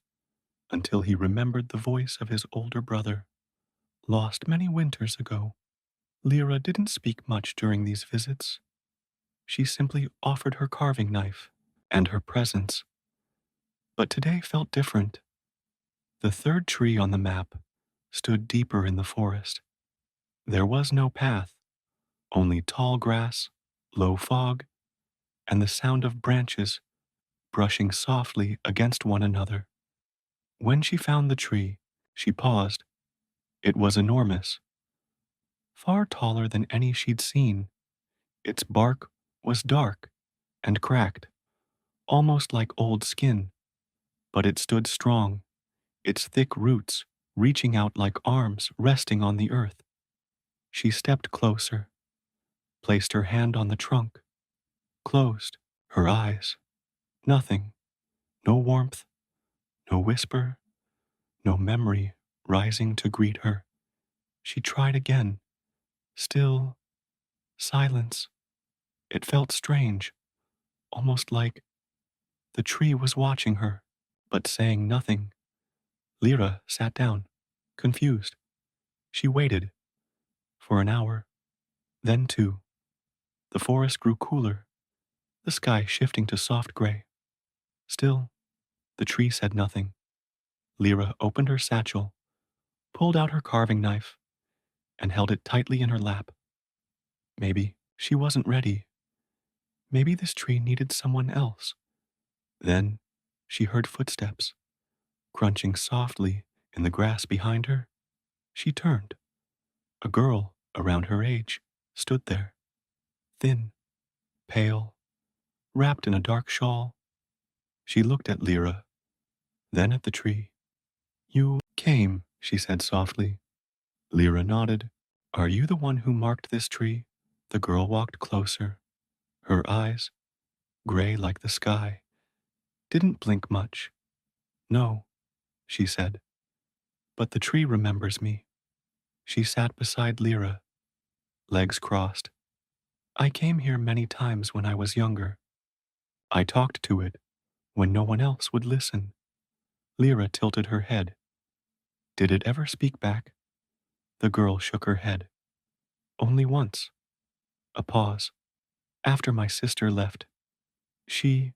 until he remembered the voice of his older brother, lost many winters ago. Lyra didn't speak much during these visits. She simply offered her carving knife and her presence. But today felt different. The third tree on the map stood deeper in the forest. There was no path, only tall grass, low fog, and the sound of branches brushing softly against one another. When she found the tree, she paused. It was enormous, far taller than any she'd seen. Its bark was dark and cracked, almost like old skin, but it stood strong, its thick roots reaching out like arms resting on the earth. She stepped closer, placed her hand on the trunk, closed her eyes. Nothing, no warmth, no whisper, no memory rising to greet her. She tried again. Still silence. It felt strange, almost like the tree was watching her, but saying nothing. Lyra sat down, confused. She waited for an hour, then 2. The forest grew cooler, the sky shifting to soft gray. Still, the tree said nothing. Lyra opened her satchel, pulled out her carving knife, and held it tightly in her lap. Maybe she wasn't ready. Maybe this tree needed someone else. Then she heard footsteps, crunching softly in the grass behind her. She turned. A girl around her age stood there, thin, pale, wrapped in a dark shawl. She looked at Lyra, then at the tree. "You came," she said softly. Lyra nodded. "Are you the one who marked this tree?" The girl walked closer. Her eyes, gray like the sky, didn't blink much. "No," she said, "but the tree remembers me." She sat beside Lyra, legs crossed. "I came here many times when I was younger. I talked to it when no one else would listen." Lyra tilted her head. "Did it ever speak back?" The girl shook her head. "Only once." A pause. "After my sister left, she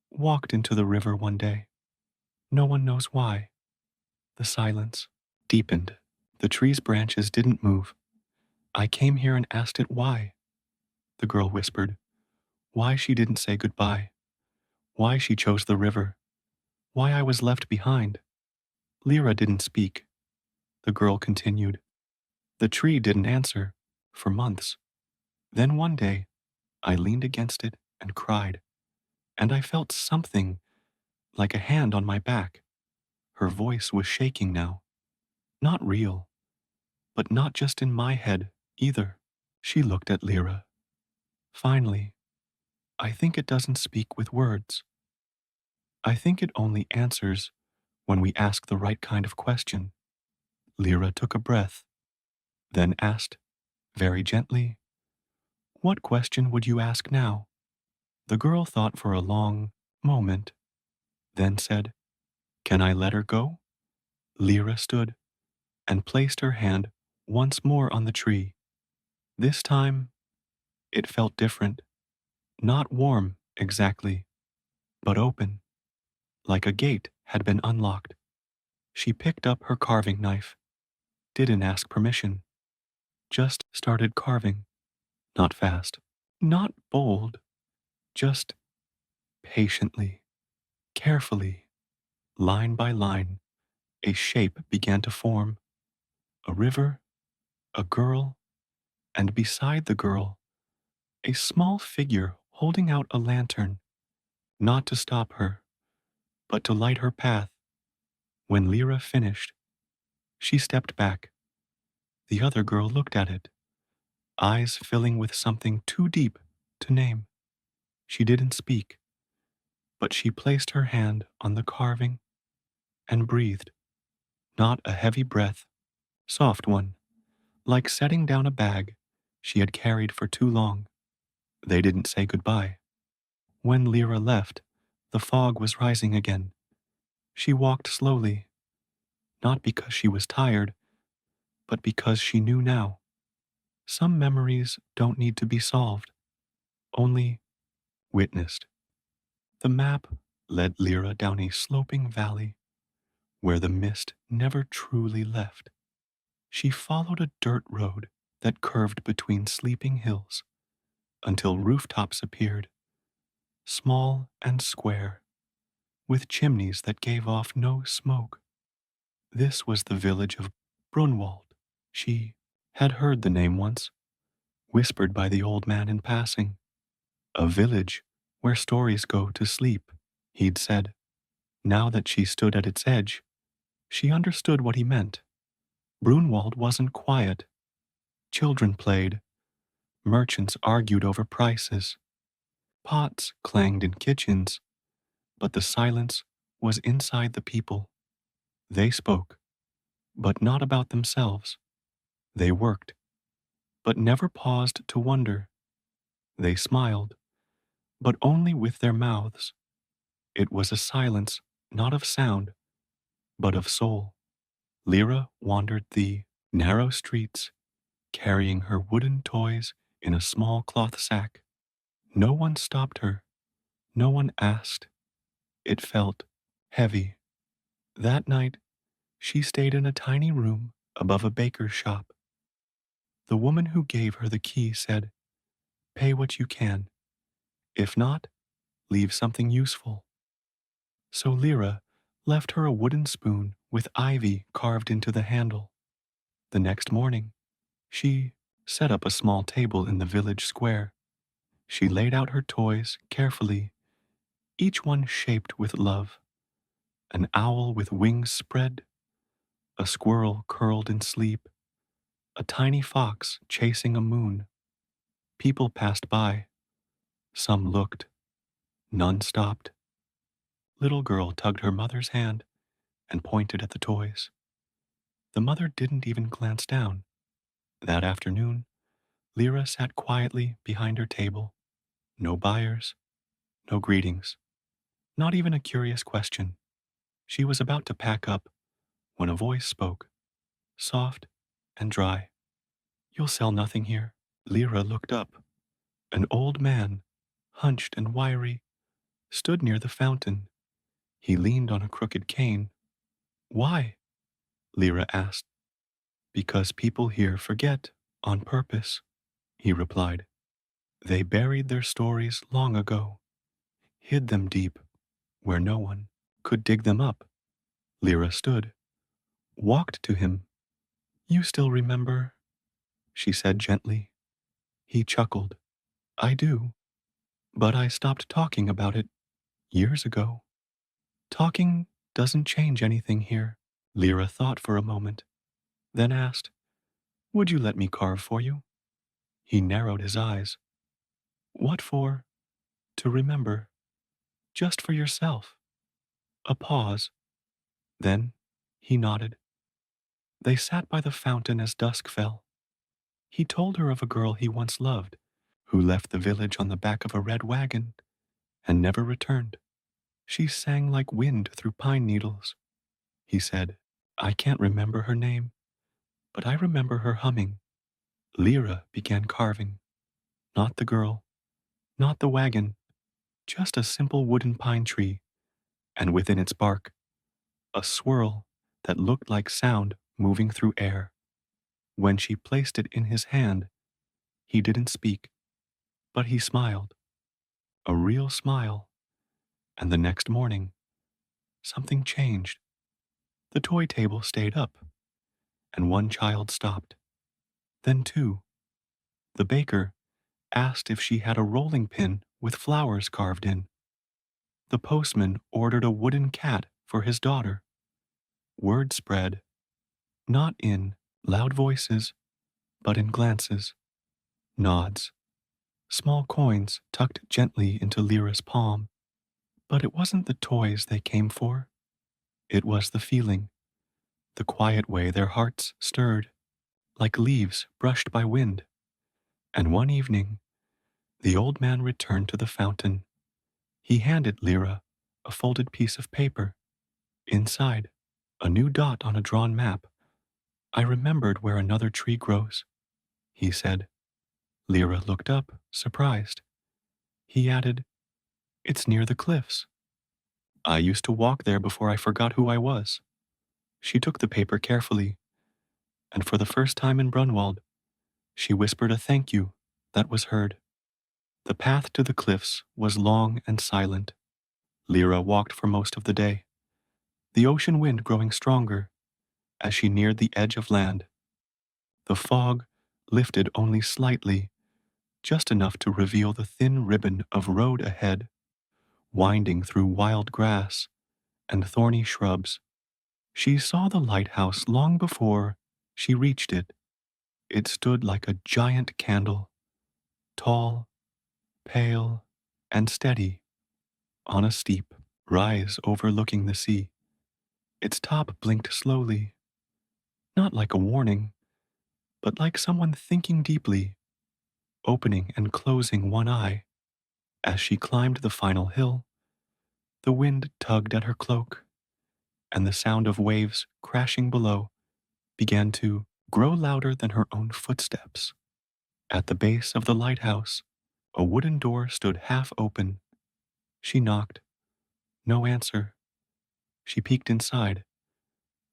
walked into the river one day. No one knows why." The silence deepened. The tree's branches didn't move. "I came here and asked it why," the girl whispered. "Why she didn't say goodbye. Why she chose the river. Why I was left behind." Lyra didn't speak. The girl continued. "The tree didn't answer for months. Then one day, I leaned against it and cried, and I felt something like a hand on my back." Her voice was shaking now. "Not real, but not just in my head either." She looked at Lyra. "Finally, I think it doesn't speak with words. I think it only answers when we ask the right kind of question." Lyra took a breath, then asked, very gently, "What question would you ask now?" The girl thought for a long moment, then said, "Can I let her go?" Lyra stood and placed her hand once more on the tree. This time, it felt different. Not warm, exactly, but open, like a gate had been unlocked. She picked up her carving knife, didn't ask permission, just started carving. Not fast, not bold, just Patiently, carefully, line by line, a shape began to form. A river, a girl, and beside the girl, a small figure holding out a lantern, not to stop her, but to light her path. When Lyra finished, she stepped back. The other girl looked at it, eyes filling with something too deep to name. She didn't speak, but she placed her hand on the carving and breathed, not a heavy breath, soft one, like setting down a bag she had carried for too long. They didn't say goodbye. When Lyra left, the fog was rising again. She walked slowly, not because she was tired, but because she knew now. Some memories don't need to be solved, only witnessed. The map led Lyra down a sloping valley where the mist never truly left. She followed a dirt road that curved between sleeping hills until rooftops appeared, small and square, with chimneys that gave off no smoke. This was the village of Brunwald. She had heard the name once, whispered by the old man in passing. A village where stories go to sleep, he'd said. Now that she stood at its edge, she understood what he meant. Brunwald wasn't quiet. Children played, merchants argued over prices, pots clanged in kitchens, but the silence was inside the people. They spoke, but not about themselves. They worked, but never paused to wonder. They smiled, but only with their mouths. It was a silence not of sound, but of soul. Lyra wandered the narrow streets, carrying her wooden toys in a small cloth sack. No one stopped her. No one asked. It felt heavy. That night, she stayed in a tiny room above a baker's shop. The woman who gave her the key said, "Pay what you can. If not, leave something useful." So Lyra left her a wooden spoon with ivy carved into the handle. The next morning, she set up a small table in the village square. She laid out her toys carefully, each one shaped with love. An owl with wings spread, a squirrel curled in sleep, a tiny fox chasing a moon. People passed by. Some looked. None stopped. Little girl tugged her mother's hand and pointed at the toys. The mother didn't even glance down. That afternoon, Lyra sat quietly behind her table. No buyers, no greetings, not even a curious question. She was about to pack up when a voice spoke, soft and dry. "You'll sell nothing here." Lyra looked up. An old man, hunched and wiry, stood near the fountain. He leaned on a crooked cane. "Why?" Lyra asked. "Because people here forget on purpose," he replied. "They buried their stories long ago, hid them deep where no one could dig them up." Lyra stood, walked to him. "You still remember?" she said gently. He chuckled. "I do, but I stopped talking about it years ago." "Talking doesn't change anything here." Lyra thought for a moment, then asked, "Would you let me carve for you?" He narrowed his eyes. "What for?" "To remember. Just for yourself." A pause. Then he nodded. They sat by the fountain as dusk fell. He told her of a girl he once loved, who left the village on the back of a red wagon and never returned. She sang like wind through pine needles. He said, "I can't remember her name, but I remember her humming." Lyra began carving. Not the girl, not the wagon, just a simple wooden pine tree, and within its bark, a swirl that looked like sound moving through air. When she placed it in his hand, he didn't speak, but he smiled. A real smile, And the next morning, something changed. The toy table stayed up, and one child stopped. Then two. The baker asked if she had a rolling pin with flowers carved in. The postman ordered a wooden cat for his daughter. Word spread, not in loud voices, but in glances, nods, small coins tucked gently into Lyra's palm. But it wasn't the toys they came for. It was the feeling, the quiet way their hearts stirred, like leaves brushed by wind. And one evening, the old man returned to the fountain. He handed Lyra a folded piece of paper. Inside, a new dot on a drawn map. I remembered where another tree grows, he said. Lyra looked up, surprised. He added, It's near the cliffs. I used to walk there before I forgot who I was. She took the paper carefully, and for the first time in Brunwald, she whispered a thank you that was heard. The path to the cliffs was long and silent. Lyra walked for most of the day, the ocean wind growing stronger as she neared the edge of land. The fog lifted only slightly, just enough to reveal the thin ribbon of road ahead, winding through wild grass and thorny shrubs. She saw the lighthouse long before she reached it. It stood like a giant candle, tall, pale, and steady, on a steep rise overlooking the sea. Its top blinked slowly, not like a warning, but like someone thinking deeply, opening and closing one eye. As she climbed the final hill, the wind tugged at her cloak, and the sound of waves crashing below began to grow louder than her own footsteps. At the base of the lighthouse, a wooden door stood half open. She knocked. No answer. She peeked inside.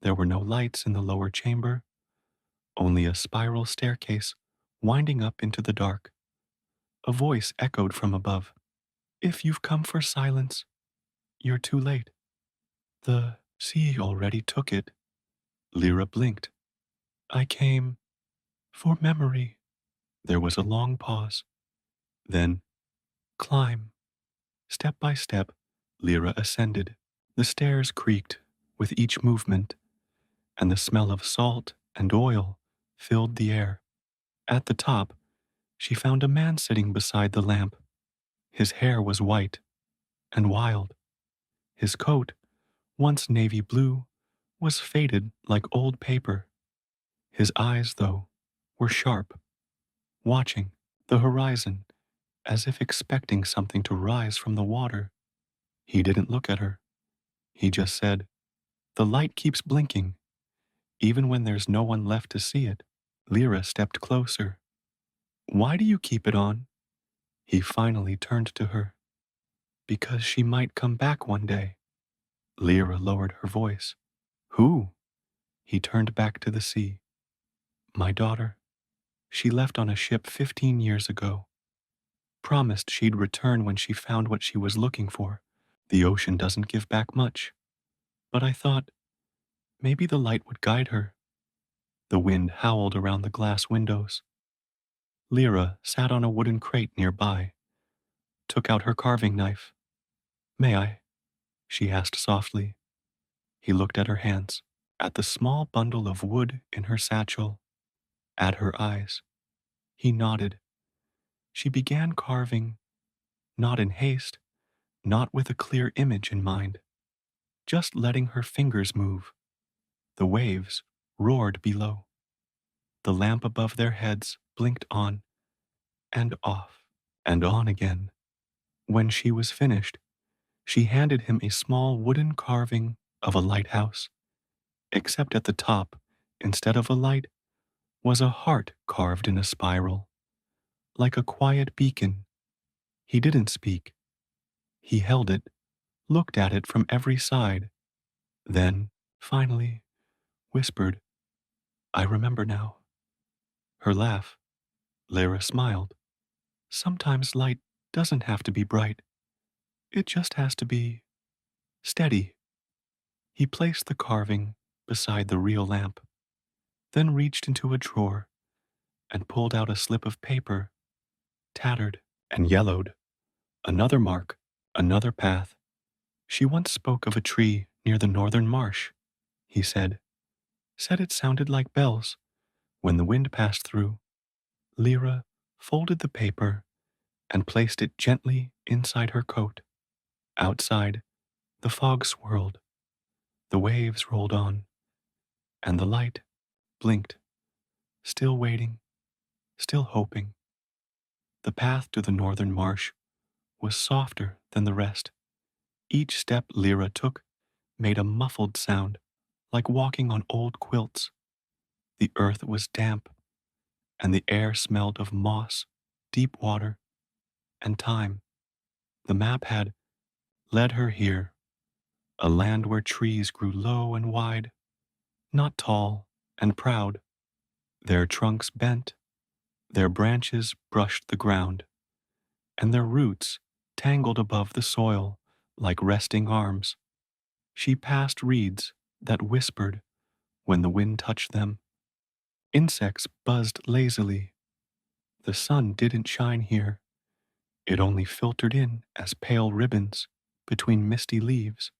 There were no lights in the lower chamber, only a spiral staircase winding up into the dark. A voice echoed from above. If you've come for silence, you're too late. The sea already took it. Lyra blinked. I came for memory. There was a long pause. Then, climb. Step by step, Lyra ascended. The stairs creaked with each movement, and the smell of salt and oil filled the air. At the top, she found a man sitting beside the lamp. His hair was white and wild. His coat, once navy blue, was faded like old paper. His eyes, though, were sharp, watching the horizon as if expecting something to rise from the water. He didn't look at her. He just said, The light keeps blinking, even when there's no one left to see it. Lyra stepped closer. Why do you keep it on? He finally turned to her. Because she might come back one day. Lyra lowered her voice. Who? He turned back to the sea. My daughter. She left on a ship 15 years ago. Promised she'd return when she found what she was looking for. The ocean doesn't give back much. But I thought, maybe the light would guide her. The wind howled around the glass windows. Lyra sat on a wooden crate nearby, took out her carving knife. May I? She asked softly. He looked at her hands, at the small bundle of wood in her satchel, at her eyes. He nodded. She began carving, not in haste, not with a clear image in mind, just letting her fingers move. The waves roared below. The lamp above their heads blinked on and off and on again. When she was finished, she handed him a small wooden carving of a lighthouse, except at the top, instead of a light, was a heart carved in a spiral, like a quiet beacon. He didn't speak. He held it, looked at it from every side, then, finally, whispered, I remember now. Her laugh. Lyra smiled. Sometimes light doesn't have to be bright. It just has to be steady. He placed the carving beside the real lamp, then reached into a drawer and pulled out a slip of paper, tattered and yellowed. Another mark, another path. She once spoke of a tree near the northern marsh, he said. Said it sounded like bells when the wind passed through. Lyra folded the paper and placed it gently inside her coat. Outside, the fog swirled, the waves rolled on, and the light blinked, still waiting, still hoping. The path to the northern marsh was softer than the rest. Each step Lyra took made a muffled sound, like walking on old quilts. The earth was damp, and the air smelled of moss, deep water, and time. The map had led her here, a land where trees grew low and wide, not tall and proud. Their trunks bent, their branches brushed the ground, and their roots tangled above the soil like resting arms. She passed reeds that whispered when the wind touched them. Insects buzzed lazily. The sun didn't shine here. It only filtered in as pale ribbons between misty leaves.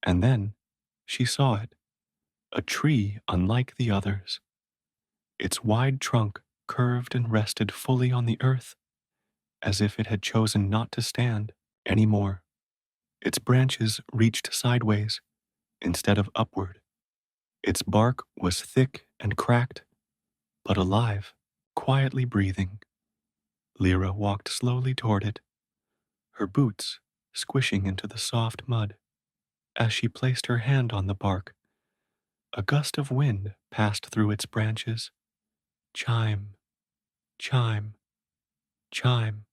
And then she saw it, a tree unlike the others. Its wide trunk curved and rested fully on the earth, as if it had chosen not to stand any more. Its branches reached sideways instead of upward. Its bark was thick and cracked, but alive, quietly breathing. Lyra walked slowly toward it, her boots squishing into the soft mud. As she placed her hand on the bark, a gust of wind passed through its branches. Chime, chime, chime.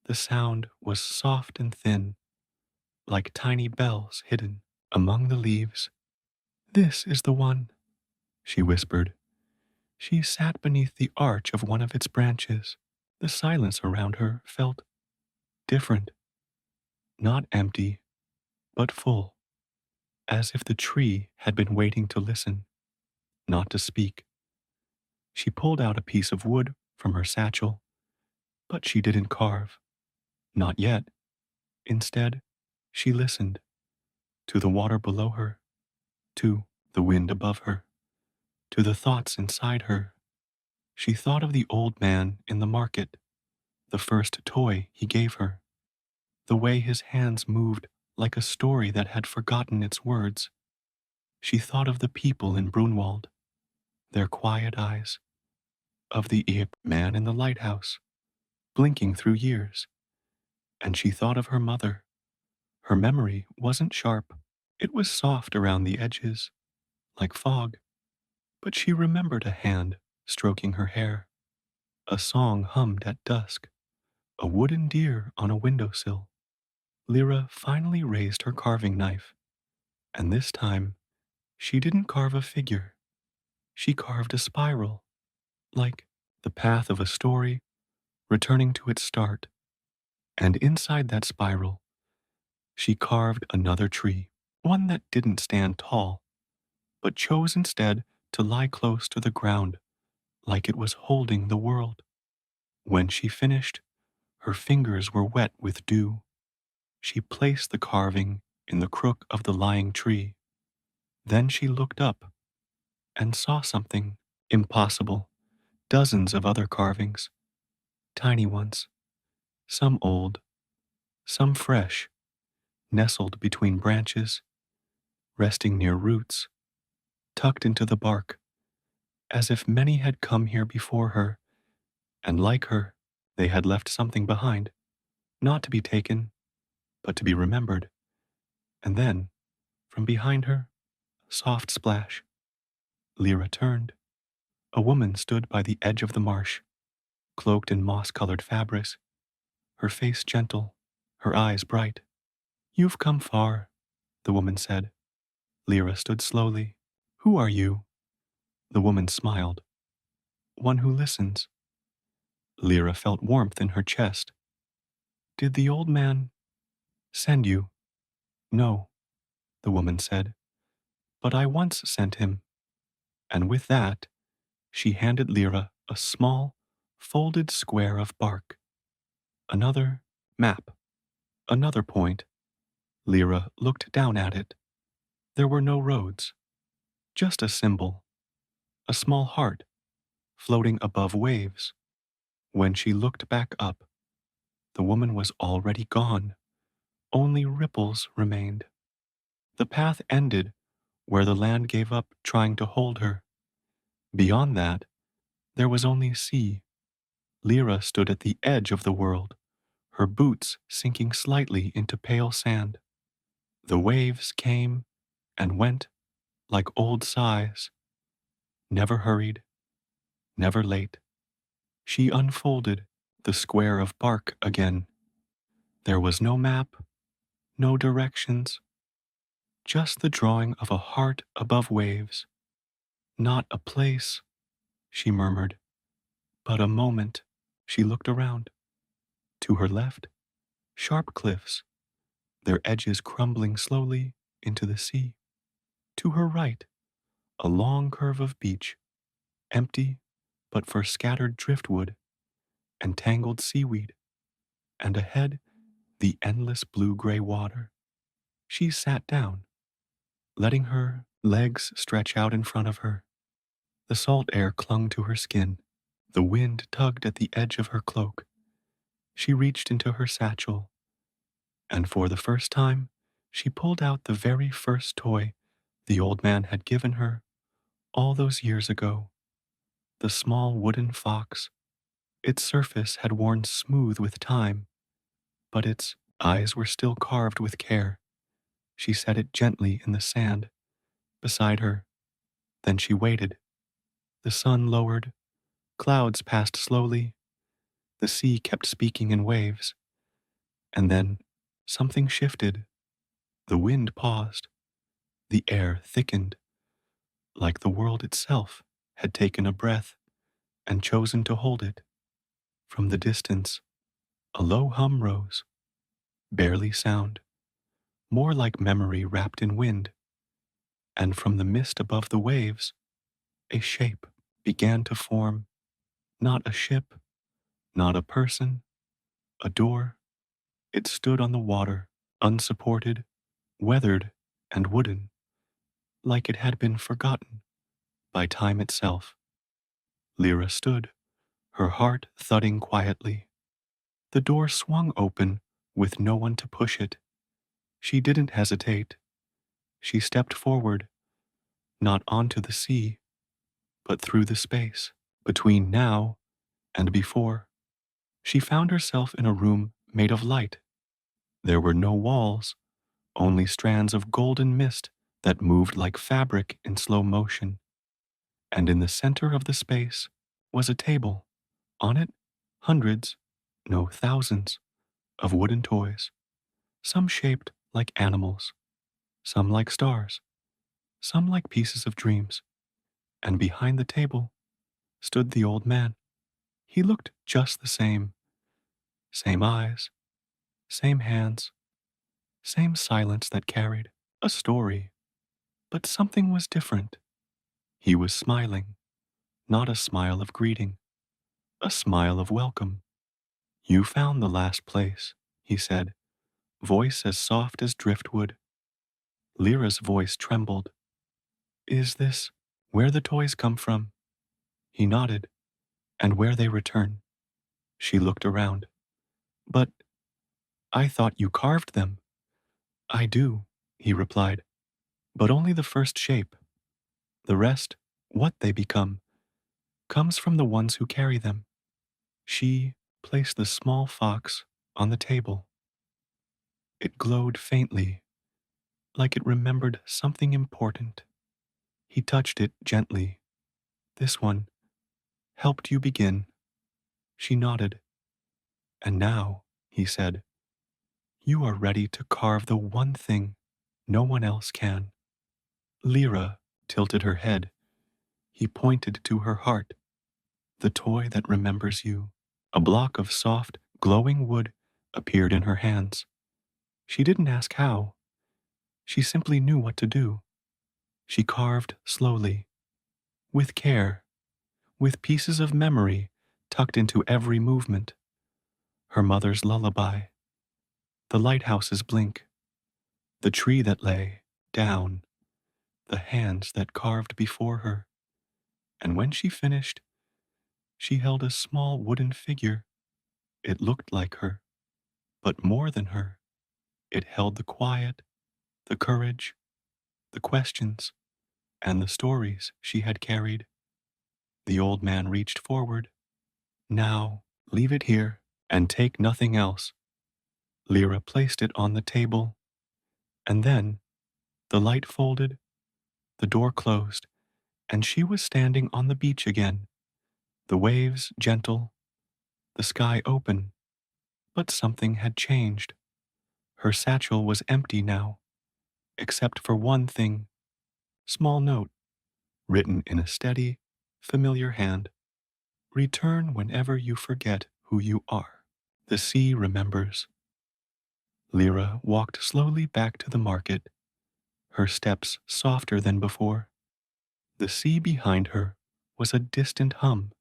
The sound was soft and thin, like tiny bells hidden among the leaves. This is the one, she whispered. She sat beneath the arch of one of its branches. The silence around her felt different, not empty, but full, as if the tree had been waiting to listen, not to speak. She pulled out a piece of wood from her satchel, but she didn't carve. Not yet. Instead, she listened to the water below her, to the wind above her, to the thoughts inside her. She thought of the old man in the market, the first toy he gave her, the way his hands moved like a story that had forgotten its words. She thought of the people in Brunwald, their quiet eyes, of the man in the lighthouse, blinking through years. And she thought of her mother. Her memory wasn't sharp. It was soft around the edges, like fog. But she remembered a hand stroking her hair, a song hummed at dusk, a wooden deer on a windowsill. Lyra finally raised her carving knife, and this time she didn't carve a figure. She carved a spiral, like the path of a story returning to its start. And inside that spiral, she carved another tree, one that didn't stand tall, but chose instead to lie close to the ground, like it was holding the world. When she finished, her fingers were wet with dew. She placed the carving in the crook of the lying tree. Then she looked up and saw something impossible. Dozens of other carvings, tiny ones, some old, some fresh, nestled between branches, resting near roots, tucked into the bark, as if many had come here before her, and like her, they had left something behind, not to be taken, but to be remembered. And then, from behind her, a soft splash. Lyra turned. A woman stood by the edge of the marsh, cloaked in moss-colored fabrics, her face gentle, her eyes bright. You've come far, the woman said. Lyra stood slowly. Who are you? The woman smiled. One who listens. Lyra felt warmth in her chest. Did the old man Send you? No, the woman said, but I once sent him. And with that, she handed Lyra a small, folded square of bark. Another map. Another point. Lyra looked down at it. There were no roads, just a symbol, a small heart floating above waves. When she looked back up, the woman was already gone. Only ripples remained. The path ended where the land gave up trying to hold her. Beyond that, there was only sea. Lyra stood at the edge of the world, her boots sinking slightly into pale sand. The waves came and went like old sighs, never hurried, never late. She unfolded the square of bark again. There was no map, no directions, just the drawing of a heart above waves. Not a place, she murmured, but a moment. She looked around. To her left, sharp cliffs, their edges crumbling slowly into the sea. To her right, a long curve of beach, empty but for scattered driftwood and tangled seaweed, and ahead, the endless blue-gray water. She sat down, letting her legs stretch out in front of her. The salt air clung to her skin. The wind tugged at the edge of her cloak. She reached into her satchel, and for the first time, she pulled out the very first toy the old man had given her all those years ago. The small wooden fox. Its surface had worn smooth with time, but its eyes were still carved with care. She set it gently in the sand beside her. Then she waited. The sun lowered. Clouds passed slowly. The sea kept speaking in waves. And then something shifted. The wind paused. The air thickened, like the world itself had taken a breath and chosen to hold it. From the distance, a low hum rose, barely sound, more like memory wrapped in wind. And from the mist above the waves, a shape began to form. Not a ship, not a person, a door. It stood on the water, unsupported, weathered, and wooden, like it had been forgotten by time itself. Lyra stood, her heart thudding quietly. The door swung open with no one to push it. She didn't hesitate. She stepped forward, not onto the sea, but through the space between now and before. She found herself in a room made of light. There were no walls, only strands of golden mist that moved like fabric in slow motion. And in the center of the space was a table. On it, hundreds, no thousands, of wooden toys, some shaped like animals, some like stars, some like pieces of dreams. And behind the table stood the old man. He looked just the same eyes, same hands, same silence that carried a story. But something was different. He was smiling, not a smile of greeting, a smile of welcome. You found the last place, he said, voice as soft as driftwood. Lyra's voice trembled. Is this where the toys come from? He nodded. And where they return? She looked around. But I thought you carved them. I do, he replied, but only the first shape. The rest, what they become, comes from the ones who carry them. She placed the small fox on the table. It glowed faintly, like it remembered something important. He touched it gently. This one helped you begin. She nodded. And now, he said, you are ready to carve the one thing no one else can. Lyra tilted her head. He pointed to her heart, the toy that remembers you. A block of soft, glowing wood appeared in her hands. She didn't ask how, she simply knew what to do. She carved slowly, with care, with pieces of memory tucked into every movement. Her mother's lullaby, the lighthouse's blink, the tree that lay down, the hands that carved before her. And when she finished, she held a small wooden figure. It looked like her, but more than her. It held the quiet, the courage, the questions, and the stories she had carried. The old man reached forward. Now, leave it here and take nothing else. Lyra placed it on the table, and then the light folded, the door closed, and she was standing on the beach again, the waves gentle, the sky open. But something had changed. Her satchel was empty now, except for one thing, small note, written in a steady, familiar hand. Return whenever you forget who you are. The sea remembers. Lyra walked slowly back to the market, her steps softer than before. The sea behind her was a distant hum,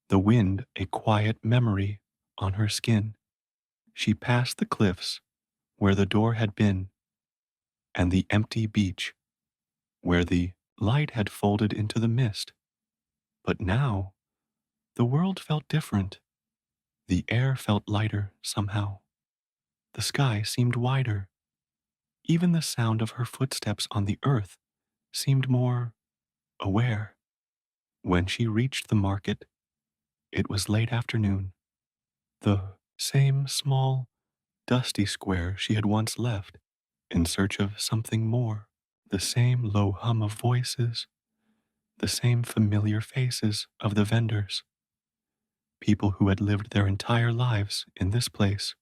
the wind a quiet memory on her skin. She passed the cliffs where the door had been, and the empty beach where the light had folded into the mist. But now the world felt different. The air felt lighter somehow. The sky seemed wider. Even the sound of her footsteps on the earth seemed more aware. When she reached the market, it was late afternoon. The same small, dusty square she had once left in search of something more. The same low hum of voices, the same familiar faces of the vendors. People who had lived their entire lives in this place.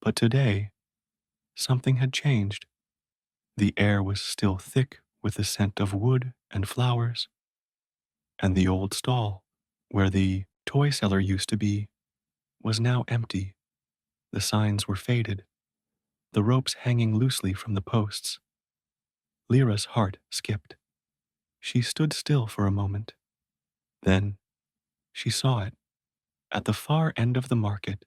But today, something had changed. The air was still thick with the scent of wood and flowers, and the old stall, where the toy seller used to be, was now empty. The signs were faded, the ropes hanging loosely from the posts. Lyra's heart skipped. She stood still for a moment. Then she saw it. At the far end of the market,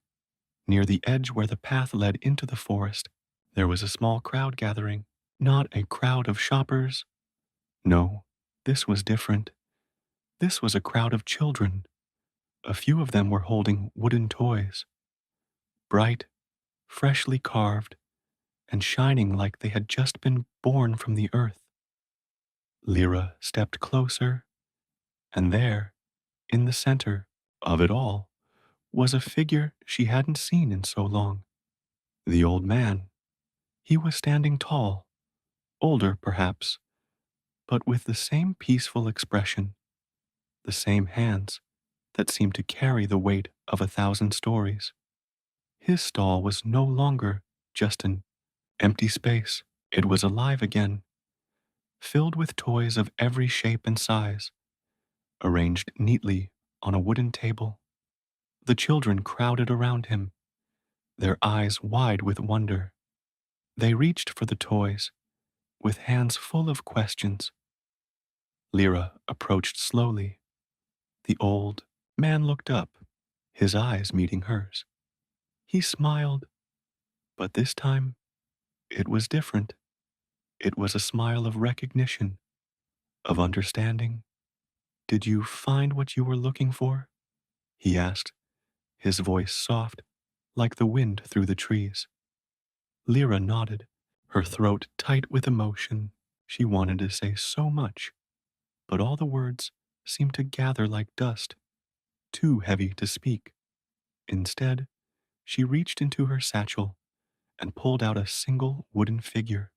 near the edge where the path led into the forest, there was a small crowd gathering. Not a crowd of shoppers. No, this was different. This was a crowd of children. A few of them were holding wooden toys, bright, freshly carved, and shining like they had just been born from the earth. Lyra stepped closer, and there, in the center of it all, was a figure she hadn't seen in so long. The old man. He was standing tall, older perhaps, but with the same peaceful expression, the same hands that seemed to carry the weight of 1,000 stories. His stall was no longer just an empty space. It was alive again, filled with toys of every shape and size, arranged neatly on a wooden table. The children crowded around him, their eyes wide with wonder. They reached for the toys, with hands full of questions. Lyra approached slowly. The old man looked up, his eyes meeting hers. He smiled, but this time it was different. It was a smile of recognition, of understanding. Did you find what you were looking for? He asked, his voice soft, like the wind through the trees. Lyra nodded, her throat tight with emotion. She wanted to say so much, but all the words seemed to gather like dust, too heavy to speak. Instead, she reached into her satchel and pulled out a single wooden figure,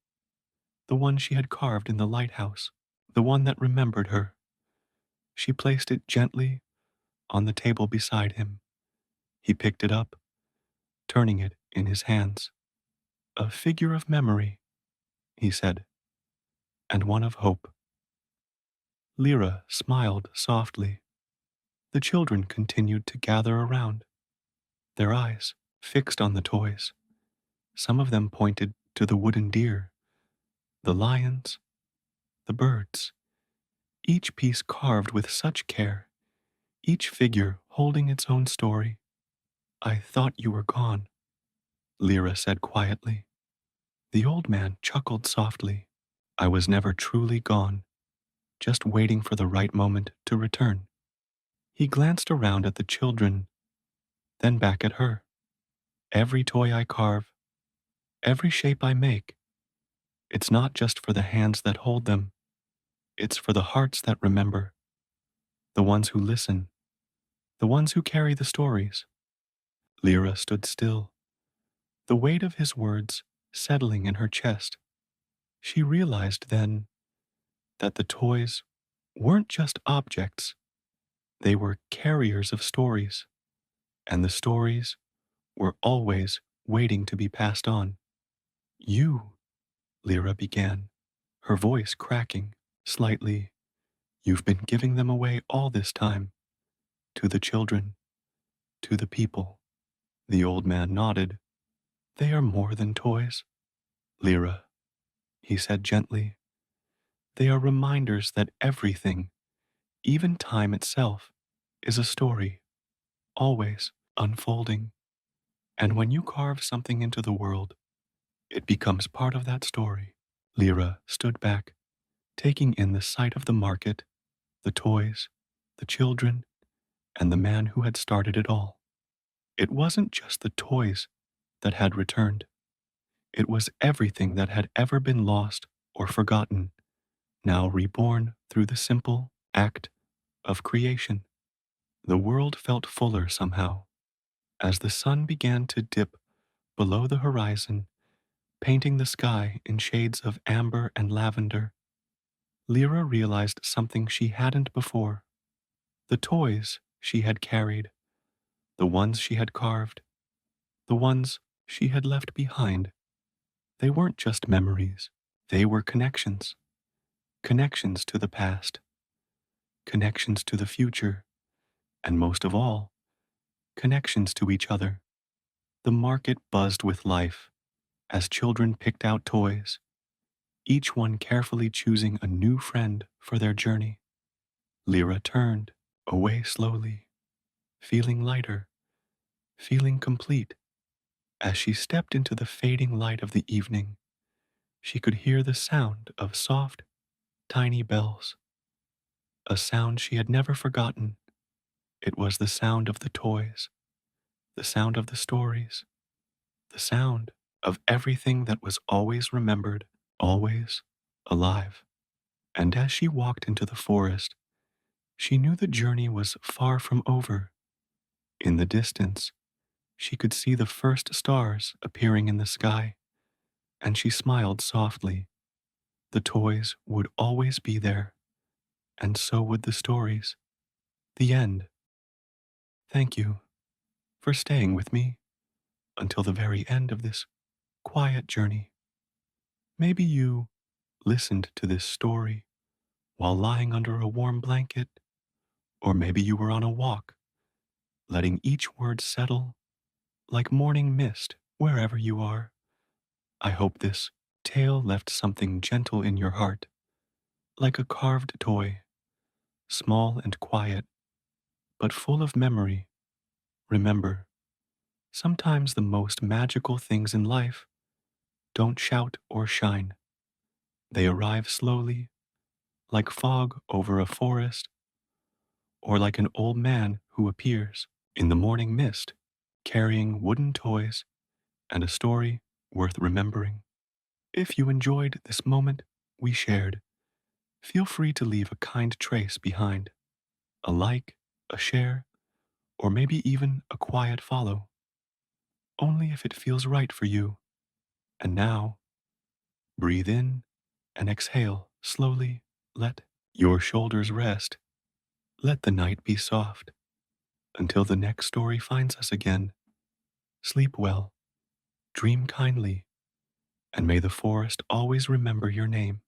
the one she had carved in the lighthouse, the one that remembered her. She placed it gently on the table beside him. He picked it up, turning it in his hands. A figure of memory, he said, and one of hope. Lyra smiled softly. The children continued to gather around, their eyes fixed on the toys. Some of them pointed to the wooden deer, the lions, the birds, each piece carved with such care, each figure holding its own story. I thought you were gone, Lyra said quietly. The old man chuckled softly. I was never truly gone, just waiting for the right moment to return. He glanced around at the children, then back at her. Every toy I carve, every shape I make, it's not just for the hands that hold them, it's for the hearts that remember, the ones who listen, the ones who carry the stories. Lyra stood still, the weight of his words settling in her chest. She realized then that the toys weren't just objects, they were carriers of stories, and the stories were always waiting to be passed on. You, Lyra began, her voice cracking slightly. You've been giving them away all this time, to the children, to the people. The old man nodded. They are more than toys, Lyra, he said gently. They are reminders that everything, even time itself, is a story, always unfolding. And when you carve something into the world, it becomes part of that story. Lyra stood back, taking in the sight of the market, the toys, the children, and the man who had started it all. It wasn't just the toys that had returned. It was everything that had ever been lost or forgotten, now reborn through the simple act of creation. The world felt fuller somehow. As the sun began to dip below the horizon, painting the sky in shades of amber and lavender, Lyra realized something she hadn't before. The toys she had carried, the ones she had carved, the ones she had left behind, they weren't just memories. They were connections. Connections to the past, connections to the future, and most of all, connections to each other. The market buzzed with life as children picked out toys, each one carefully choosing a new friend for their journey. Lyra turned away slowly, feeling lighter, feeling complete. As she stepped into the fading light of the evening, she could hear the sound of soft, tiny bells, a sound she had never forgotten. It was the sound of the toys, the sound of the stories, the sound of everything that was always remembered, always alive. And as she walked into the forest, she knew the journey was far from over. In the distance, she could see the first stars appearing in the sky, and she smiled softly. The toys would always be there, and so would the stories. The end. Thank you for staying with me until the very end of this quiet journey. Maybe you listened to this story while lying under a warm blanket, or maybe you were on a walk, letting each word settle like morning mist wherever you are. I hope this tale left something gentle in your heart, like a carved toy, small and quiet, but full of memory. Remember, sometimes the most magical things in life don't shout or shine. They arrive slowly, like fog over a forest, or like an old man who appears in the morning mist, carrying wooden toys and a story worth remembering. If you enjoyed this moment we shared, feel free to leave a kind trace behind, a like, a share, or maybe even a quiet follow, only if it feels right for you. And now, breathe in and exhale slowly. Let your shoulders rest. Let the night be soft. Until the next story finds us again, sleep well, dream kindly, and may the forest always remember your name.